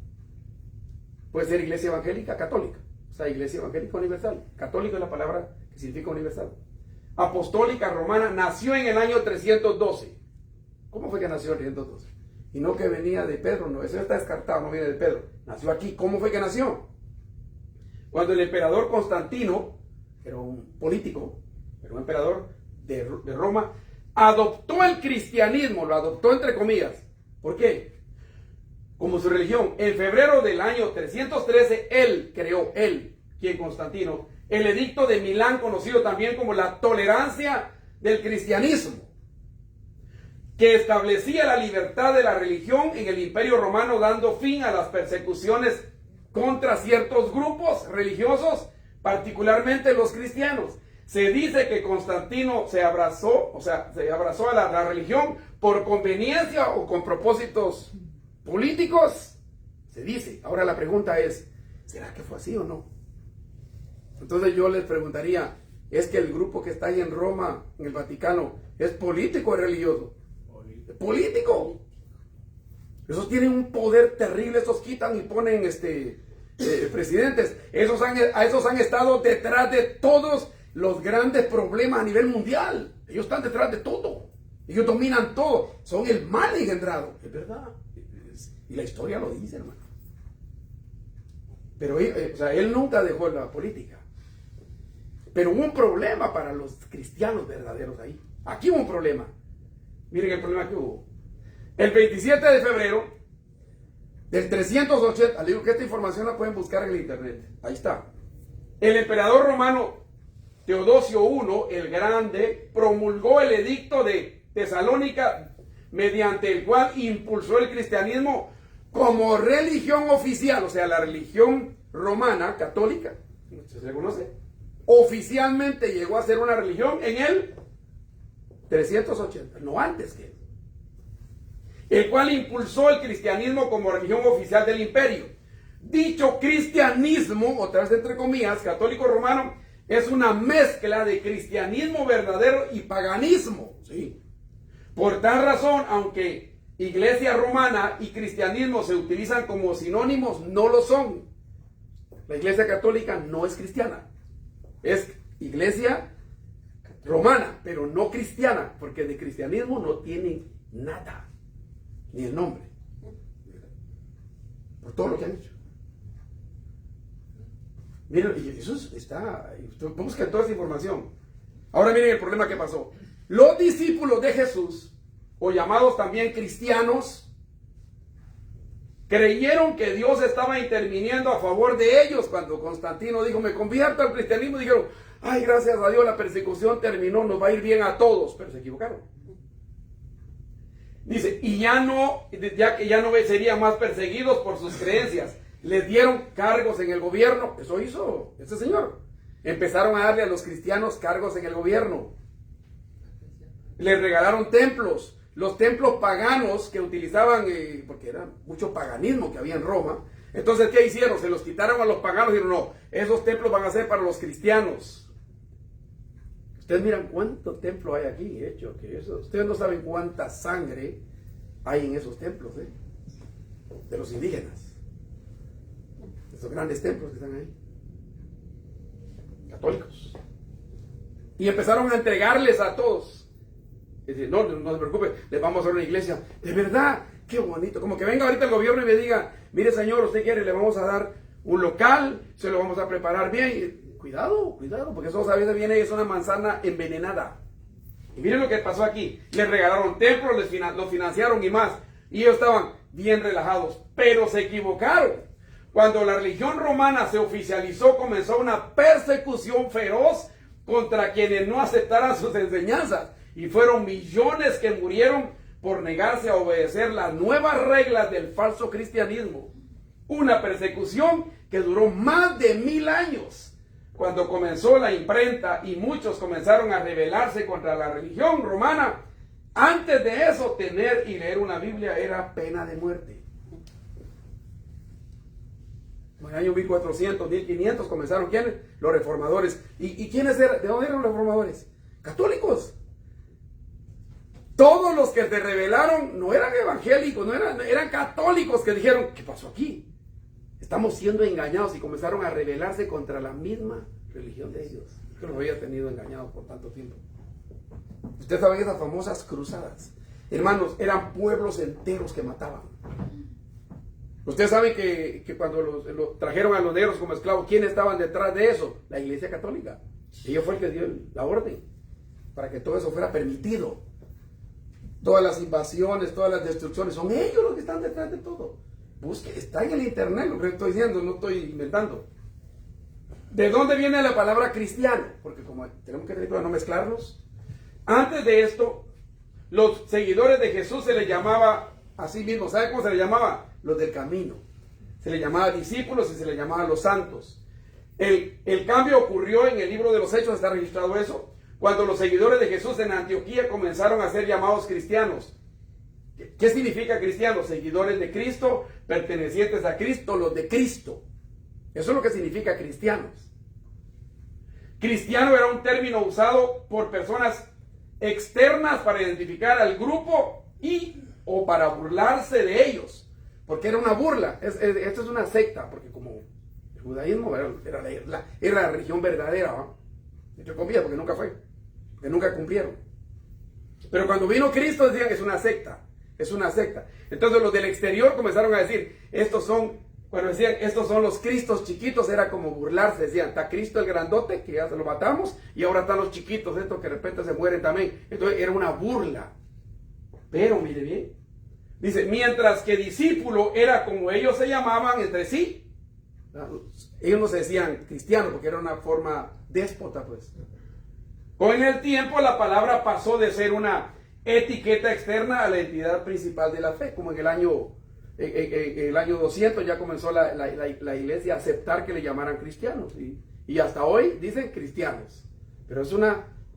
Puede ser iglesia evangélica católica. O sea, iglesia evangélica universal. Católico es la palabra que significa universal. Apostólica romana, nació en el año 312. ¿Cómo fue que nació en 312? Y no que venía de Pedro, no, eso está descartado, no viene de Pedro. Nació aquí. ¿Cómo fue que nació? Cuando el emperador Constantino, que era un político, era un emperador de Roma, adoptó el cristianismo, lo adoptó entre comillas. ¿Por qué? Como su religión. En febrero del año 313, él creó, quien Constantino, el edicto de Milán, conocido también como la tolerancia del cristianismo, que establecía la libertad de la religión en el Imperio Romano, dando fin a las persecuciones contra ciertos grupos religiosos, particularmente los cristianos. Se dice que Constantino se abrazó a la religión por conveniencia o con propósitos políticos. Se dice. Ahora la pregunta es, ¿será que fue así o no? Entonces yo les preguntaría, ¿es que el grupo que está ahí en Roma, en el Vaticano, es político o religioso? Político. Esos tienen un poder terrible, esos quitan y ponen presidentes. A esos han estado detrás de todos los grandes problemas a nivel mundial. Ellos están detrás de todo. Ellos dominan todo. Son el mal engendrado. Es verdad. Y la historia lo dice, hermano. Pero él nunca dejó la política. Pero hubo un problema para los cristianos verdaderos ahí. Aquí hubo un problema. Miren el problema que hubo. El 27 de febrero del 380, les digo que esta información la pueden buscar en el internet. Ahí está. El emperador romano Teodosio I, el Grande, promulgó el edicto de Tesalónica, mediante el cual impulsó el cristianismo como religión oficial, o sea, la religión romana, católica, ¿se le conoce? Oficialmente llegó a ser una religión en el 380, no antes que eso, el cual impulsó el cristianismo como religión oficial del imperio. Dicho cristianismo, otra vez entre comillas, católico romano, es una mezcla de cristianismo verdadero y paganismo, ¿sí? Por tal razón, aunque iglesia romana y cristianismo se utilizan como sinónimos, no lo son. La iglesia católica no es cristiana, es iglesia romana, pero no cristiana, porque de cristianismo no tienen nada, ni el nombre, por todo lo que han hecho. Miren, eso está, busquen toda esa información. Ahora miren el problema que pasó. Los discípulos de Jesús, o llamados también cristianos, creyeron que Dios estaba interviniendo a favor de ellos. Cuando Constantino dijo, me convierto al cristianismo, dijeron, ay, gracias a Dios la persecución terminó, nos va a ir bien a todos. Pero se equivocaron. Dice, y ya que ya no serían más perseguidos por sus creencias. Les dieron cargos en el gobierno. Eso hizo este señor. Empezaron a darle a los cristianos cargos en el gobierno. Les regalaron templos. Los templos paganos que utilizaban, porque era mucho paganismo que había en Roma. Entonces, ¿qué hicieron? Se los quitaron a los paganos y dijeron, no, esos templos van a ser para los cristianos. Ustedes miran cuánto templo hay aquí hecho. Ustedes no saben cuánta sangre hay en esos templos, de los indígenas. Esos grandes templos que están ahí, católicos, y empezaron a entregarles a todos. Y decir, no se preocupe, les vamos a hacer una iglesia. De verdad, qué bonito. Como que venga ahorita el gobierno y me diga, mire señor, usted quiere, le vamos a dar un local, se lo vamos a preparar bien. Y, cuidado, porque eso a veces viene, es una manzana envenenada. Y miren lo que pasó aquí. Les regalaron templos, los financiaron y más. Y ellos estaban bien relajados, pero se equivocaron. Cuando la religión romana se oficializó, comenzó una persecución feroz contra quienes no aceptaran sus enseñanzas. Y fueron millones que murieron por negarse a obedecer las nuevas reglas del falso cristianismo. Una persecución que duró más de 1000 años. Cuando comenzó la imprenta y muchos comenzaron a rebelarse contra la religión romana, antes de eso, tener y leer una Biblia era pena de muerte. En el año 1400, 1500 comenzaron, ¿quiénes? Los reformadores. ¿Y quiénes eran? ¿De dónde eran los reformadores? Católicos. Todos los que se rebelaron no eran evangélicos, eran católicos que dijeron, ¿qué pasó aquí? Estamos siendo engañados, y comenzaron a rebelarse contra la misma religión de ellos, que los había tenido engañados por tanto tiempo. Ustedes saben esas famosas cruzadas. Hermanos, eran pueblos enteros que mataban. Ustedes saben que cuando los trajeron a los negros como esclavos, ¿quiénes estaban detrás de eso? La Iglesia Católica. Ellos fue el que dio la orden para que todo eso fuera permitido. Todas las invasiones, todas las destrucciones, son ellos los que están detrás de todo. Busque, está en el internet lo que estoy diciendo, no estoy inventando. ¿De dónde viene la palabra cristiano? Porque como tenemos que tener cuidado no mezclarlos. Antes de esto, los seguidores de Jesús se les llamaba así mismo. ¿Sabe cómo se les llamaba? Los del camino. Se les llamaba discípulos y se les llamaba los santos. El cambio ocurrió en el libro de los Hechos, está registrado eso, cuando los seguidores de Jesús en Antioquía comenzaron a ser llamados cristianos. ¿Qué significa cristianos? Seguidores de Cristo, pertenecientes a Cristo, los de Cristo. Eso es lo que significa cristianos. Cristiano era un término usado por personas externas para identificar al grupo o para burlarse de ellos, porque era una burla. Esto es una secta, porque como el judaísmo era la religión verdadera, ¿no? Entre comillas, porque nunca fue, porque nunca cumplieron. Pero cuando vino Cristo decían que es una secta. Entonces los del exterior comenzaron a decir, cuando decían, estos son los Cristos chiquitos, era como burlarse, decían, está Cristo el grandote, que ya se lo matamos, y ahora están los chiquitos, estos que de repente se mueren también. Entonces era una burla. Pero mire bien, dice, mientras que discípulo era como ellos se llamaban entre sí. Ellos no se decían cristianos porque era una forma déspota, pues. Con el tiempo la palabra pasó de ser una etiqueta externa a la entidad principal de la fe, como en el año en el año 200 ya comenzó la iglesia a aceptar que le llamaran cristianos. Y hasta hoy dicen cristianos. Pero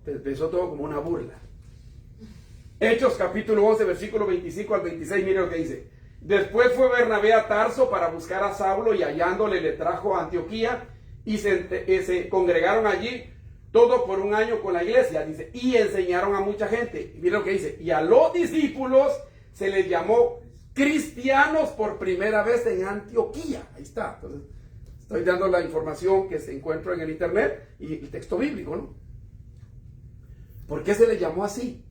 empezó todo como una burla. Hechos capítulo 11, versículo 25 al 26, mire lo que dice. Después fue Bernabé a Tarso para buscar a Saulo y hallándole le trajo a Antioquía y se congregaron allí todo por un año con la iglesia, dice, y enseñaron a mucha gente. Y mire lo que dice, y a los discípulos se les llamó cristianos por primera vez en Antioquía. Ahí está. Entonces, estoy dando la información que se encuentra en el internet y el texto bíblico, ¿no? ¿Por qué se les llamó así?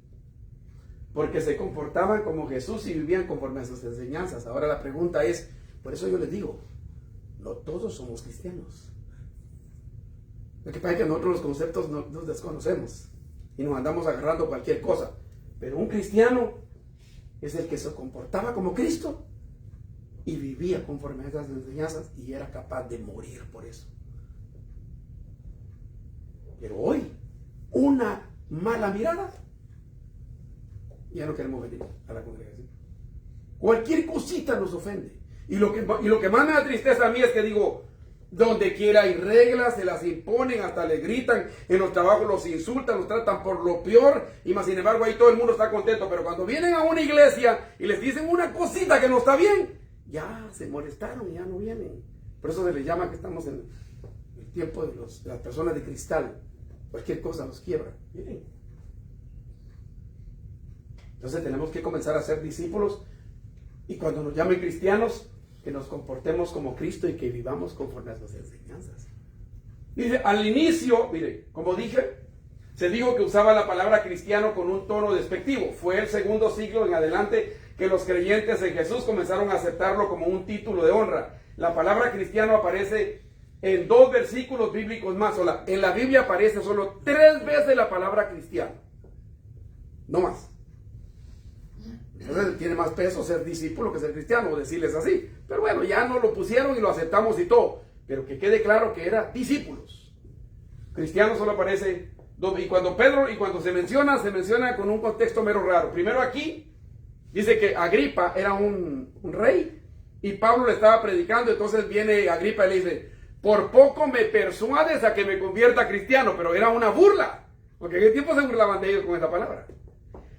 Porque se comportaban como Jesús y vivían conforme a sus enseñanzas. Ahora la pregunta es, por eso yo les digo, no todos somos cristianos. Lo que pasa es que nosotros los conceptos nos desconocemos y nos andamos agarrando cualquier cosa. Pero un cristiano es el que se comportaba como Cristo y vivía conforme a esas enseñanzas y era capaz de morir por eso. Pero hoy, una mala mirada, ya no queremos venir a la congregación. Cualquier cosita nos ofende. Y lo que más me da tristeza a mí es que digo, donde quiera hay reglas, se las imponen, hasta le gritan, en los trabajos los insultan, los tratan por lo peor, y más sin embargo ahí todo el mundo está contento. Pero cuando vienen a una iglesia y les dicen una cosita que no está bien, ya se molestaron y ya no vienen. Por eso se les llama que estamos en el tiempo de las personas de cristal. Cualquier cosa los quiebra. Miren. Entonces tenemos que comenzar a ser discípulos y cuando nos llamen cristianos, que nos comportemos como Cristo y que vivamos conforme a sus enseñanzas. Dice, al inicio, mire, como dije, se dijo que usaba la palabra cristiano con un tono despectivo. Fue el segundo siglo en adelante que los creyentes en Jesús comenzaron a aceptarlo como un título de honra. La palabra cristiano aparece en 2 versículos bíblicos más. En la Biblia aparece solo 3 veces la palabra cristiano. No más. Entonces tiene más peso ser discípulo que ser cristiano, o decirles así. Pero bueno, ya no lo pusieron y lo aceptamos y todo. Pero que quede claro que era discípulos. Cristiano solo aparece 2. Y cuando se menciona con un contexto mero raro. Primero aquí dice que Agripa era un rey y Pablo le estaba predicando. Entonces viene Agripa y le dice, por poco me persuades a que me convierta cristiano. Pero era una burla, porque en el tiempo se burlaban de ellos con esa palabra.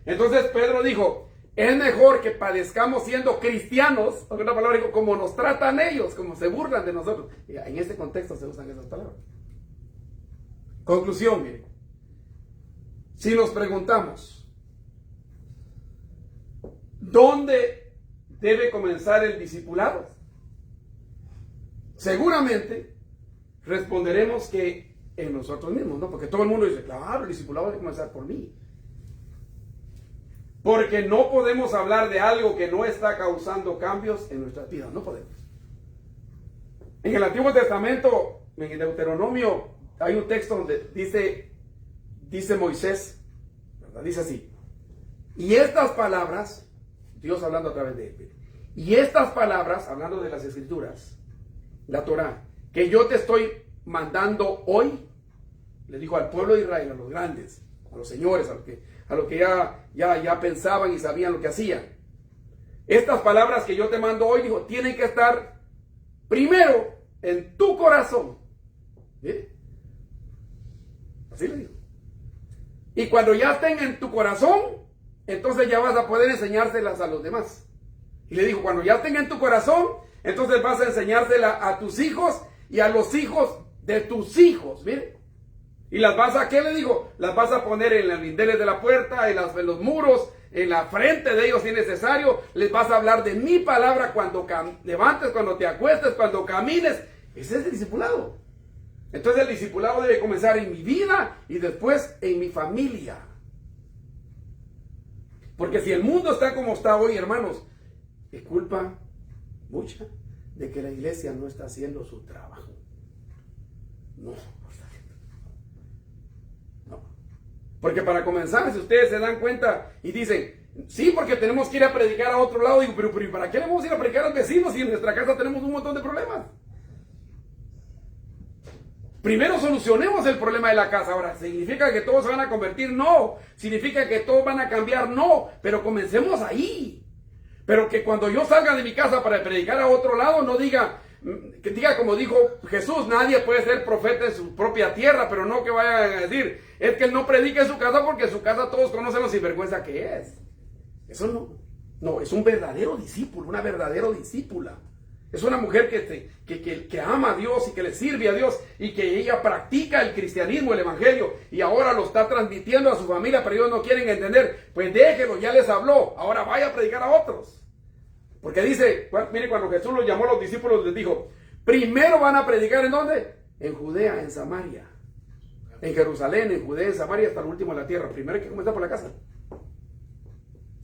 Entonces Pedro dijo, es mejor que padezcamos siendo cristianos, o una palabra dijo, como nos tratan ellos, como se burlan de nosotros. Y en este contexto se usan esas palabras. Conclusión, miren. Si nos preguntamos, ¿dónde debe comenzar el discipulado? Seguramente responderemos que en nosotros mismos, ¿no? Porque todo el mundo dice, claro, el discipulado debe comenzar por mí. Porque no podemos hablar de algo que no está causando cambios en nuestras vidas. No podemos. En el Antiguo Testamento, en el Deuteronomio, hay un texto donde dice Moisés, ¿verdad? Dice así. Y estas palabras, Dios hablando a través de él, y estas palabras, hablando de las Escrituras, la Torá, que yo te estoy mandando hoy, le dijo al pueblo de Israel, a los grandes, a los señores, a los que ya pensaban y sabían lo que hacían. Estas palabras que yo te mando hoy, dijo, tienen que estar primero en tu corazón. ¿Sí? Así le dijo. Y cuando ya estén en tu corazón, entonces ya vas a poder enseñárselas a los demás. Y le dijo, cuando ya estén en tu corazón, entonces vas a enseñársela a tus hijos y a los hijos de tus hijos. Miren. Y las vas a, ¿qué le digo? Las vas a poner en los lindeles de la puerta, en los muros, en la frente de ellos si es necesario. Les vas a hablar de mi palabra cuando levantes, cuando te acuestes, cuando camines. Ese es el discipulado. Entonces el discipulado debe comenzar en mi vida y después en mi familia. Porque si el mundo está como está hoy, hermanos, es culpa mucha de que la iglesia no está haciendo su trabajo. No está haciendo. No. Porque para comenzar, si ustedes se dan cuenta y dicen, sí, porque tenemos que ir a predicar a otro lado, digo, pero ¿para qué le vamos a ir a predicar al vecino si en nuestra casa tenemos un montón de problemas? Primero solucionemos el problema de la casa. Ahora, ¿significa que todos se van a convertir? No. ¿Significa que todos van a cambiar? No. Pero comencemos ahí. Pero que cuando yo salga de mi casa para predicar a otro lado, no diga, que diga como dijo Jesús, nadie puede ser profeta en su propia tierra, pero no que vayan a decir, es que él no predica en su casa porque en su casa todos conocen lo sinvergüenza que es. Eso no, es un verdadero discípulo, una verdadera discípula. Es una mujer que ama a Dios y que le sirve a Dios y que ella practica el cristianismo, el evangelio, y ahora lo está transmitiendo a su familia, pero ellos no quieren entender. Pues déjelo, ya les habló, ahora vaya a predicar a otros. Porque dice, mire, cuando Jesús los llamó a los discípulos, les dijo, primero van a predicar ¿en dónde? En Judea, en Samaria, en Jerusalén, en Judea, en Samaria, hasta el último de la tierra. Primero hay que comenzar por la casa.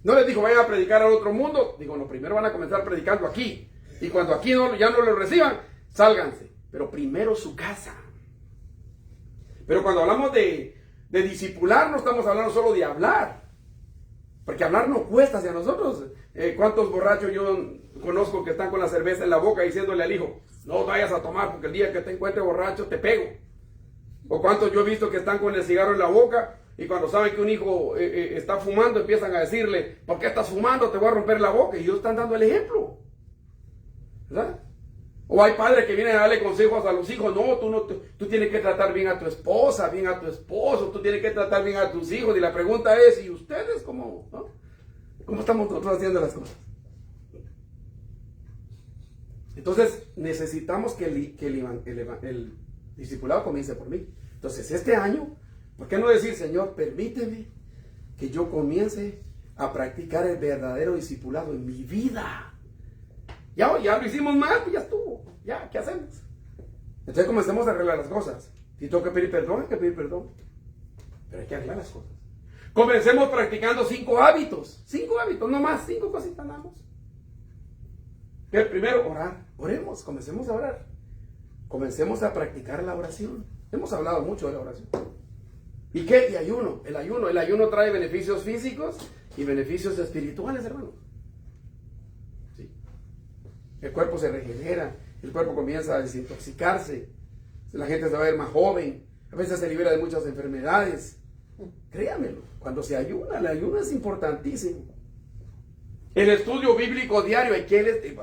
No les dijo, vayan a predicar al otro mundo. Digo, no, primero van a comenzar predicando aquí. Y cuando aquí ya no lo reciban, sálganse. Pero primero su casa. Pero cuando hablamos de discipular, no estamos hablando solo de hablar. Porque hablar no cuesta hacia nosotros. ¿Cuántos borrachos yo conozco que están con la cerveza en la boca diciéndole al hijo, no vayas a tomar porque el día que te encuentre borracho te pego? ¿O cuántos yo he visto que están con el cigarro en la boca y cuando saben que un hijo está fumando empiezan a decirle, ¿por qué estás fumando? Te voy a romper la boca. Y ellos están dando el ejemplo, ¿verdad? O hay padres que vienen a darle consejos a los hijos, no, tú tienes que tratar bien a tu esposa, bien a tu esposo, tú tienes que tratar bien a tus hijos. Y la pregunta es, ¿y ustedes cómo, no? ¿Cómo estamos nosotros haciendo las cosas? Entonces necesitamos que el discipulado comience por mí. Entonces este año, ¿por qué no decir, Señor, permíteme que yo comience a practicar el verdadero discipulado en mi vida? Ya lo hicimos mal, pues ya estuvo. Ya, ¿qué hacemos? Entonces comencemos a arreglar las cosas. Si tengo que pedir perdón, hay que pedir perdón. Pero hay que arreglar las cosas. Comencemos practicando 5 hábitos. 5 hábitos, no más, 5 cositas nada más. El primero, orar. Oremos, comencemos a orar. Comencemos a practicar la oración. Hemos hablado mucho de la oración. ¿Y qué? Y ayuno. El ayuno trae beneficios físicos y beneficios espirituales, hermano. Sí. El cuerpo se regenera, el cuerpo comienza a desintoxicarse, la gente se va a ver más joven, a veces se libera de muchas enfermedades. Créamelo, cuando se ayuna, el ayuno es importantísimo. El estudio bíblico diario,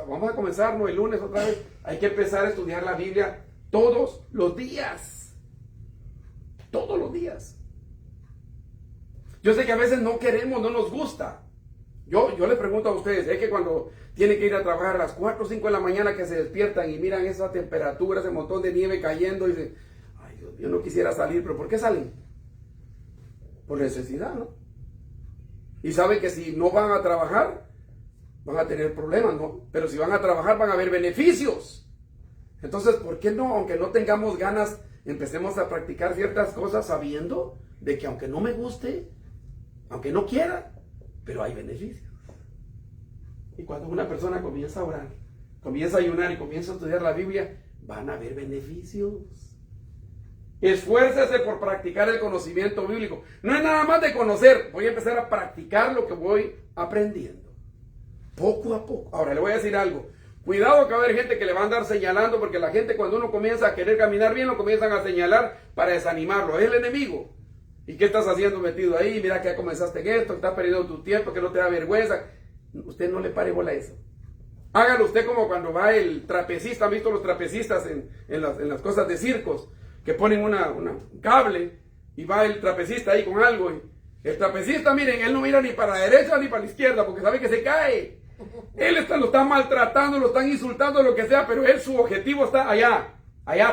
vamos a comenzar, ¿no? El lunes otra vez, hay que empezar a estudiar la Biblia todos los días. Todos los días. Yo sé que a veces no queremos, no nos gusta. Yo le pregunto a ustedes, es que cuando tienen que ir a trabajar a las 4 o 5 de la mañana que se despiertan y miran esa temperatura, ese montón de nieve cayendo y dicen, ay Dios, yo no quisiera salir, pero ¿por qué salen? Por necesidad, ¿no? Y saben que si no van a trabajar, van a tener problemas, ¿no? Pero si van a trabajar van a haber beneficios. Entonces, ¿por qué no, aunque no tengamos ganas, empecemos a practicar ciertas cosas sabiendo de que aunque no me guste, aunque no quiera, pero hay beneficios? Y cuando una persona comienza a orar, comienza a ayunar y comienza a estudiar la Biblia, van a haber beneficios. Esfuércese por practicar el conocimiento bíblico. No es nada más de conocer, voy a empezar a practicar lo que voy aprendiendo. Poco a poco. Ahora le voy a decir algo. Cuidado que va a haber gente que le va a andar señalando, porque la gente cuando uno comienza a querer caminar bien, lo comienzan a señalar para desanimarlo. Es el enemigo. ¿Y qué estás haciendo metido ahí? Mira que ya comenzaste en esto, estás perdiendo tu tiempo, que no te da vergüenza. Usted no le pare bola a eso. Hágalo usted como cuando va el trapecista. ¿Han visto los trapecistas en las cosas de circos? Que ponen un cable y va el trapecista ahí con algo. Y el trapecista, miren, él no mira ni para la derecha ni para la izquierda porque sabe que se cae. Él lo está maltratando, lo están insultando, lo que sea, pero su objetivo está allá,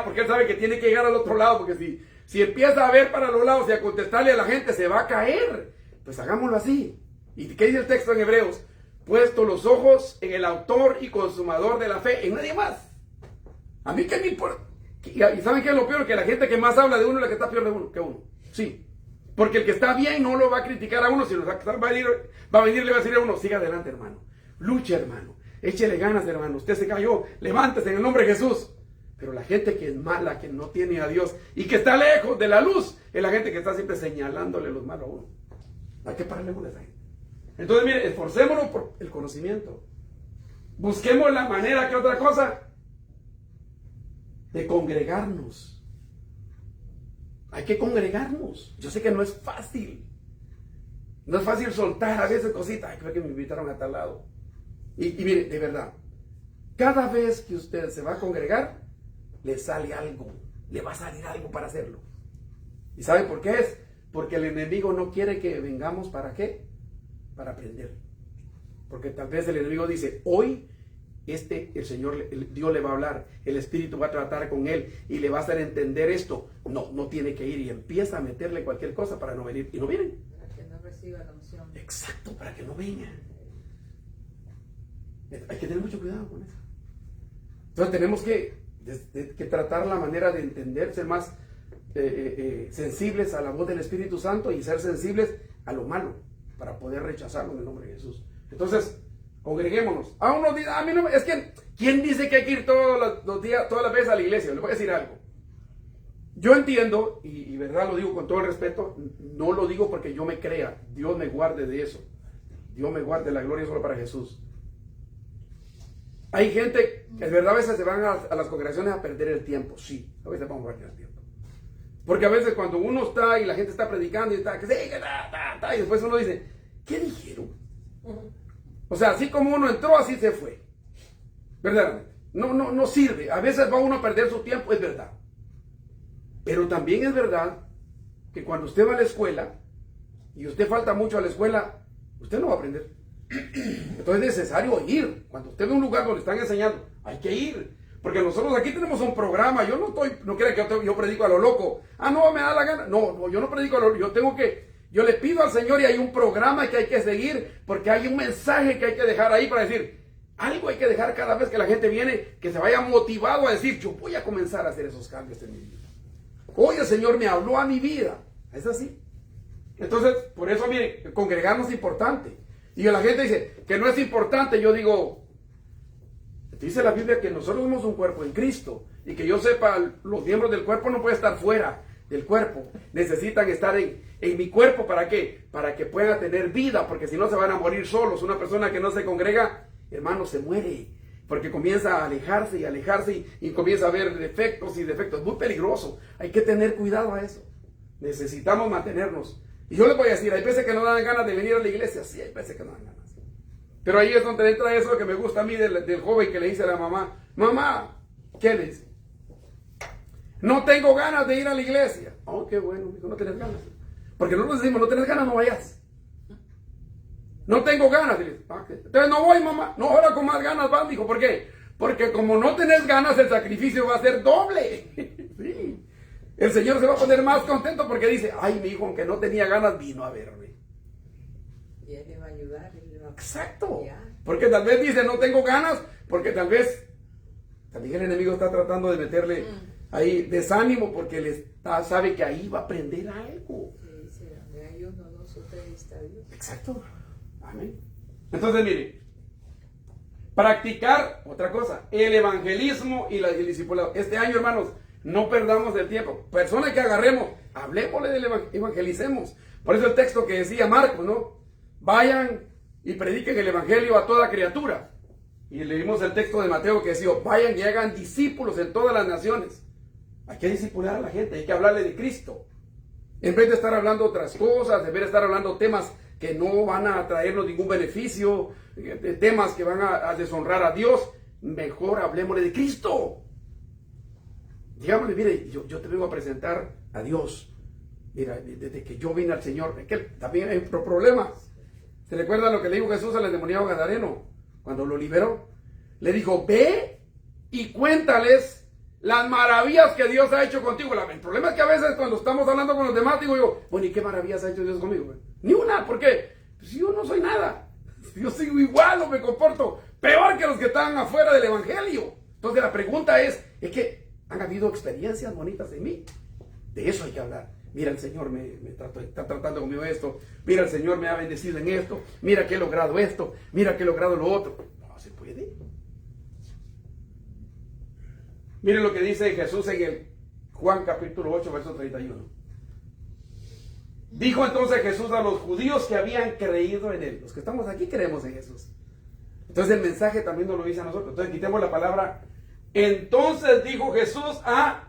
porque él sabe que tiene que llegar al otro lado, porque si empieza a ver para los lados y a contestarle a la gente, se va a caer. Pues hagámoslo así. ¿Y qué dice el texto en Hebreos? Puesto los ojos en el autor y consumador de la fe, en nadie más. A mí qué me importa. ¿Y saben qué es lo peor? Que la gente que más habla de uno es la que está peor de uno que uno. Sí. Porque el que está bien no lo va a criticar a uno, sino va a venir y le va a decir a uno, siga adelante, hermano. Luche, hermano. Échele ganas, hermano. Usted se cayó. Levántese en el nombre de Jesús. Pero la gente que es mala, que no tiene a Dios y que está lejos de la luz, es la gente que está siempre señalándole los malos a uno. Hay que pararle con esa gente. Entonces, mire, esforcémonos por el conocimiento. Busquemos la manera, que otra cosa, de congregarnos. Hay que congregarnos. Yo sé que no es fácil. No es fácil soltar a veces cositas. Ay, creo que me invitaron a tal lado. Y mire, de verdad, cada vez que usted se va a congregar, le sale algo, le va a salir algo para hacerlo. ¿Y sabe por qué es? Porque el enemigo no quiere que vengamos, ¿para qué? Para aprender. Porque tal vez el enemigo dice, hoy el Señor, Dios le va a hablar, el Espíritu va a tratar con él y le va a hacer entender esto. No tiene que ir, y empieza a meterle cualquier cosa para no venir. Y no vienen. Para que no reciba la unción. Exacto, para que no vengan. Hay que tener mucho cuidado con eso. Entonces tenemos que tratar la manera de entender, ser más sensibles a la voz del Espíritu Santo y ser sensibles a lo malo para poder rechazarlo en el nombre de Jesús. Entonces, congreguémonos. A unos días, a mí no, es que, ¿quién dice que hay que ir todos los días, todas las veces a la iglesia? Le voy a decir algo. Yo entiendo, y verdad lo digo con todo el respeto, no lo digo porque yo me crea, Dios me guarde de eso. Dios me guarde, la gloria solo para Jesús. Hay gente que es verdad a veces se van a las congregaciones a perder el tiempo, sí, a veces vamos a perder el tiempo. Porque a veces cuando uno está y la gente está predicando y está, que sí, y después uno dice, ¿qué dijeron? O sea, así como uno entró, así se fue. Verdaderamente. No sirve. A veces va uno a perder su tiempo, es verdad. Pero también es verdad que cuando usted va a la escuela y usted falta mucho a la escuela, usted no va a aprender. Entonces es necesario ir. Cuando usted ve un lugar donde están enseñando, hay que ir. Porque nosotros aquí tenemos un programa. Yo no quiero que yo predico a lo loco. No, me da la gana. No, yo no predico a lo loco. Yo le pido al Señor y hay un programa que hay que seguir porque hay un mensaje que hay que dejar ahí para decir, algo hay que dejar cada vez que la gente viene, que se vaya motivado a decir, yo voy a comenzar a hacer esos cambios en mi vida. Hoy el Señor me habló a mi vida. Es así. Entonces, por eso, mire, congregarnos es importante. Y la gente dice que no es importante. Yo digo, dice la Biblia que nosotros somos un cuerpo en Cristo. Y que yo sepa, los miembros del cuerpo no pueden estar fuera del cuerpo. Necesitan estar en mi cuerpo. ¿Para qué? Para que puedan tener vida. Porque si no se van a morir solos. Una persona que no se congrega, hermano, se muere. Porque comienza a alejarse y comienza a ver defectos y defectos. Muy peligroso. Hay que tener cuidado a eso. Necesitamos mantenernos. Y yo les voy a decir, hay veces que no dan ganas de venir a la iglesia. Sí, hay veces que no dan ganas. Pero ahí es donde entra eso que me gusta a mí del joven que le dice a la mamá, mamá, ¿qué le dice? No tengo ganas de ir a la iglesia. Oh, qué bueno, hijo, no tenés ganas. Porque nosotros decimos, no tenés ganas, no vayas. No tengo ganas. Entonces no voy, mamá. No, ahora con más ganas vas, dijo. ¿Por qué? Porque como no tenés ganas, el sacrificio va a ser doble. Sí. El Señor se va a poner más contento porque dice, ay, mi hijo, aunque no tenía ganas, vino a verme. Y Él le va a ayudar. Él le va a... Exacto. Porque tal vez dice, no tengo ganas, porque tal vez también el enemigo está tratando de meterle ahí desánimo porque sabe que ahí va a aprender algo. Sí, donde hay uno, dos o tres está Dios. Exacto. Amén. Entonces, mire, practicar otra cosa, el evangelismo y el discipulado. Este año, hermanos, no perdamos el tiempo. Personas que agarremos, hablemosle del evangelicemos. Por eso el texto que decía Marcos, ¿no? Vayan y prediquen el evangelio a toda criatura. Y leímos el texto de Mateo que decía, vayan y hagan discípulos en todas las naciones. Hay que discipular a la gente, hay que hablarle de Cristo. En vez de estar hablando otras cosas, en vez de estar hablando temas que no van a traernos ningún beneficio, temas que van a deshonrar a Dios, mejor hablemosle de Cristo. Digámosle, mire, yo te vengo a presentar a Dios. Mira, desde que yo vine al Señor, es que también hay problemas. ¿Se recuerda lo que le dijo Jesús al endemoniado Gadareno cuando lo liberó? Le dijo, ve y cuéntales las maravillas que Dios ha hecho contigo. El problema es que a veces cuando estamos hablando con los demás, digo yo, bueno, ¿y qué maravillas ha hecho Dios conmigo? Ni una, ¿por qué? Pues yo no soy nada. Yo sigo igual o me comporto peor que los que están afuera del evangelio. Entonces la pregunta es que han habido experiencias bonitas de mí. De eso hay que hablar. Mira, el Señor está tratando conmigo esto. Mira, el Señor me ha bendecido en esto. Mira que he logrado esto. Mira que he logrado lo otro. No se puede. Miren lo que dice Jesús en el Juan capítulo 8, verso 31. Dijo entonces Jesús a los judíos que habían creído en Él. Los que estamos aquí creemos en Jesús. Entonces el mensaje también nos lo dice a nosotros. Entonces quitemos la palabra. Entonces dijo Jesús a...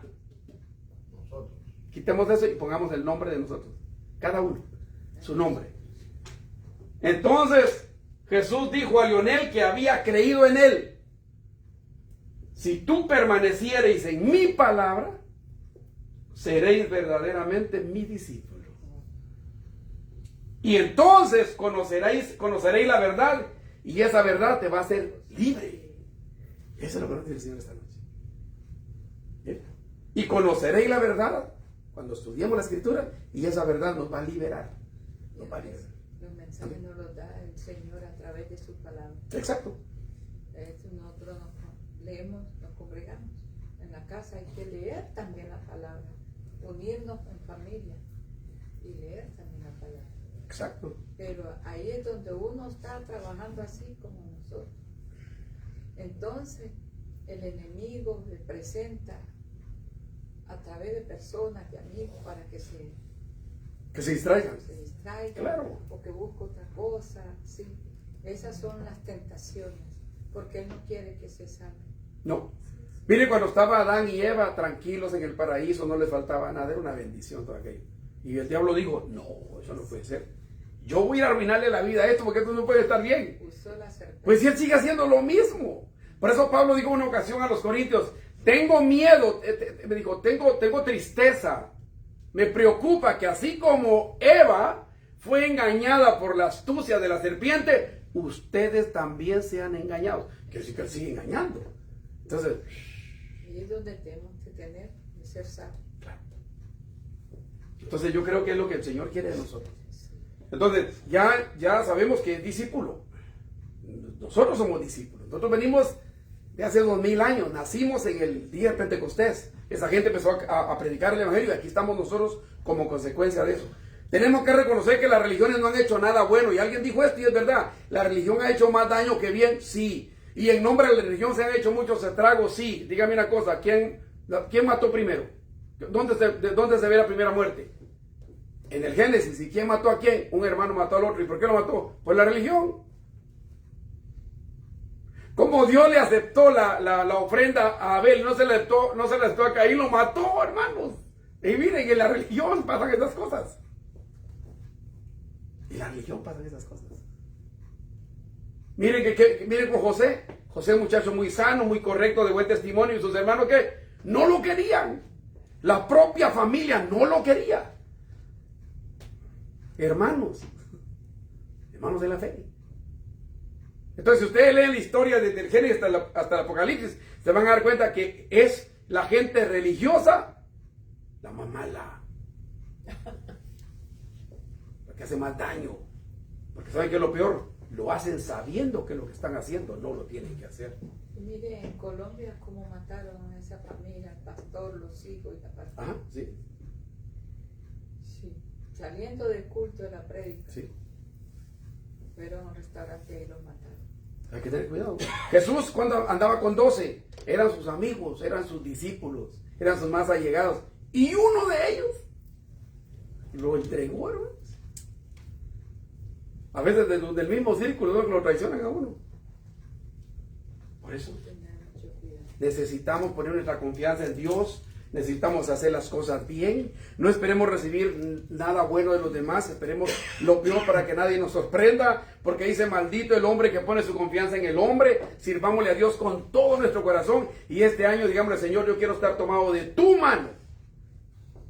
Quitemos eso y pongamos el nombre de nosotros. Cada uno. Su nombre. Entonces Jesús dijo a Leonel que había creído en él. Si tú permaneciereis en mi palabra, seréis verdaderamente mi discípulo. Y entonces conoceréis la verdad, y esa verdad te va a hacer libre. Eso es lo que nos dice el Señor esta noche. ¿Bien? Y conoceréis la verdad cuando estudiemos la Escritura, y esa verdad nos va a liberar. Nos va a liberar. Los mensajes nos los da el Señor a través de su palabra. Exacto. Nosotros leemos, nos congregamos en la casa, hay que leer también la palabra, unirnos en familia y leer también la palabra. Exacto. Pero ahí es donde uno está trabajando así como nosotros. Entonces el enemigo le presenta a través de personas, de amigos, para que se distraigan. Claro. O que busque otra cosa, sí. Esas son las tentaciones, porque Él no quiere que se salve. No. Mire, cuando estaba Adán y Eva tranquilos en el paraíso, no les faltaba nada, era una bendición todo aquello. Y el diablo dijo, no, eso no puede ser. Yo voy a arruinarle la vida a esto porque esto no puede estar bien. Usó la serpiente. Pues si él sigue haciendo lo mismo. Por eso Pablo dijo en una ocasión a los corintios, tengo miedo, me dijo, tengo tristeza. Me preocupa que así como Eva fue engañada por la astucia de la serpiente, ustedes también sean engañados. Quiere decir que él sigue engañando. Entonces, y es donde tenemos que tener de ser sabios. Claro. Entonces yo creo que es lo que el Señor quiere de nosotros. Entonces, ya sabemos que es discípulo. Nosotros somos discípulos. Nosotros venimos de hace 2000 años. Nacimos en el día de Pentecostés. Esa gente empezó a predicar el Evangelio y aquí estamos nosotros como consecuencia de eso. Tenemos que reconocer que las religiones no han hecho nada bueno. Y alguien dijo esto y es verdad. La religión ha hecho más daño que bien, sí. Y en nombre de la religión se han hecho muchos estragos, sí. Dígame una cosa, ¿quién mató primero? ¿De dónde se ve la primera muerte? En el Génesis. ¿Y quién mató a quién? Un hermano mató al otro. ¿Y por qué lo mató? Por la religión. Como Dios le aceptó la ofrenda a Abel, no se le aceptó a Caín, lo mató, hermanos. Y miren, en la religión pasan esas cosas. En la religión pasan esas cosas. Miren miren con José. José, muchacho muy sano, muy correcto, de buen testimonio. ¿Y sus hermanos qué? No lo querían. La propia familia no lo quería. Hermanos de la fe. Entonces, si ustedes leen la historia desde el Génesis hasta el Apocalipsis, se van a dar cuenta que es la gente religiosa la más mala. La que hace más daño. Porque saben que es lo peor. Lo hacen sabiendo que lo que están haciendo no lo tienen que hacer. Mire, en Colombia cómo mataron a esa familia, el pastor, los hijos y la pastora. Ajá, sí. Sí. Saliendo del culto de la prédica. Sí. Fueron a un restaurante y los mataron. Hay que tener cuidado. Jesús, cuando andaba con 12, eran sus amigos, eran sus discípulos, eran sus más allegados. Y uno de ellos lo entregó, hermanos. A veces del mismo círculo, ¿no?, que lo traicionan a uno. Por eso necesitamos poner nuestra confianza en Dios. Necesitamos hacer las cosas bien. No esperemos recibir nada bueno de los demás. Esperemos lo peor para que nadie nos sorprenda. Porque dice, maldito el hombre que pone su confianza en el hombre. Sirvámosle a Dios con todo nuestro corazón. Y este año, digámosle, Señor, yo quiero estar tomado de tu mano.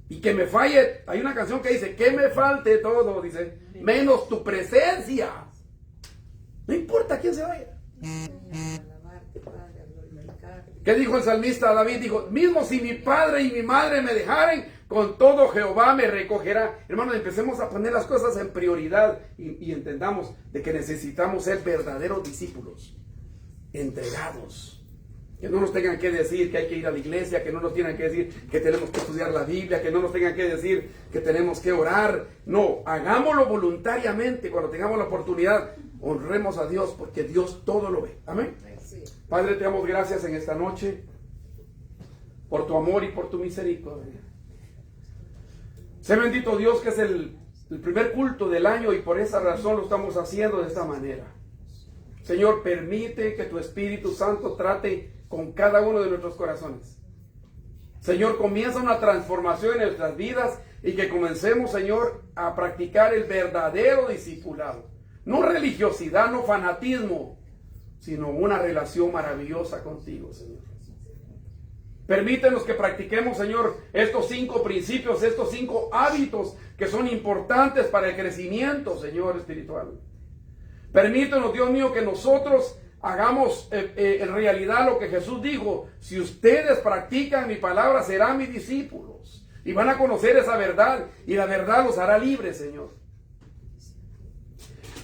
Y que me falle. Hay una canción que dice, que me falte todo. Dice, menos tu presencia. No importa quién se vaya. ¿Qué dijo el salmista David? Dijo, mismo si mi padre y mi madre me dejaren, con todo Jehová me recogerá. Hermanos, empecemos a poner las cosas en prioridad y entendamos de que necesitamos ser verdaderos discípulos, entregados. Que no nos tengan que decir que hay que ir a la iglesia, que no nos tengan que decir que tenemos que estudiar la Biblia, que no nos tengan que decir que tenemos que orar. No, hagámoslo voluntariamente cuando tengamos la oportunidad. Honremos a Dios porque Dios todo lo ve. Amén. Padre, te damos gracias en esta noche por tu amor y por tu misericordia. Sé bendito Dios que es el primer culto del año y por esa razón lo estamos haciendo de esta manera. Señor, permite que tu Espíritu Santo trate con cada uno de nuestros corazones. Señor, comienza una transformación en nuestras vidas y que comencemos, Señor, a practicar el verdadero discipulado. No religiosidad, no fanatismo, sino una relación maravillosa contigo, Señor. Permítenos que practiquemos, Señor, estos 5 principios, estos 5 hábitos que son importantes para el crecimiento, Señor, espiritual. Permítenos, Dios mío, que nosotros hagamos en realidad lo que Jesús dijo: si ustedes practican mi palabra, serán mis discípulos y van a conocer esa verdad, y la verdad los hará libres, Señor.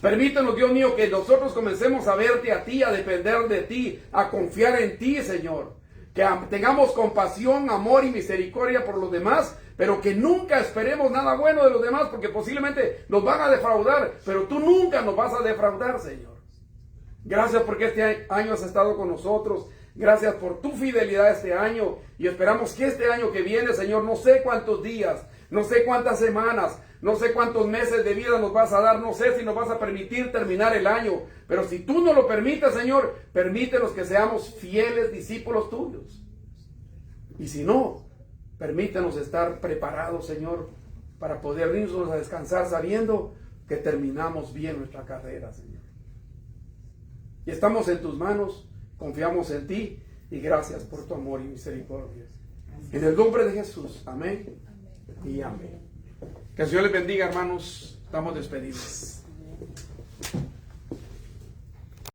Permítanos, Dios mío, que nosotros comencemos a verte a ti, a depender de ti, a confiar en ti, Señor. Que tengamos compasión, amor y misericordia por los demás, pero que nunca esperemos nada bueno de los demás, porque posiblemente nos van a defraudar, pero tú nunca nos vas a defraudar, Señor. Gracias porque este año has estado con nosotros. Gracias por tu fidelidad este año, y esperamos que este año que viene, Señor, no sé cuántos días, no sé cuántas semanas, no sé cuántos meses de vida nos vas a dar, no sé si nos vas a permitir terminar el año, pero si tú nos lo permites, Señor, permítenos que seamos fieles discípulos tuyos. Y si no, permítenos estar preparados, Señor, para poder irnos a descansar sabiendo que terminamos bien nuestra carrera, Señor. Y estamos en tus manos, confiamos en ti, y gracias por tu amor y misericordia. En el nombre de Jesús, amén y amén. Que el Señor les bendiga, hermanos. Estamos despedidos.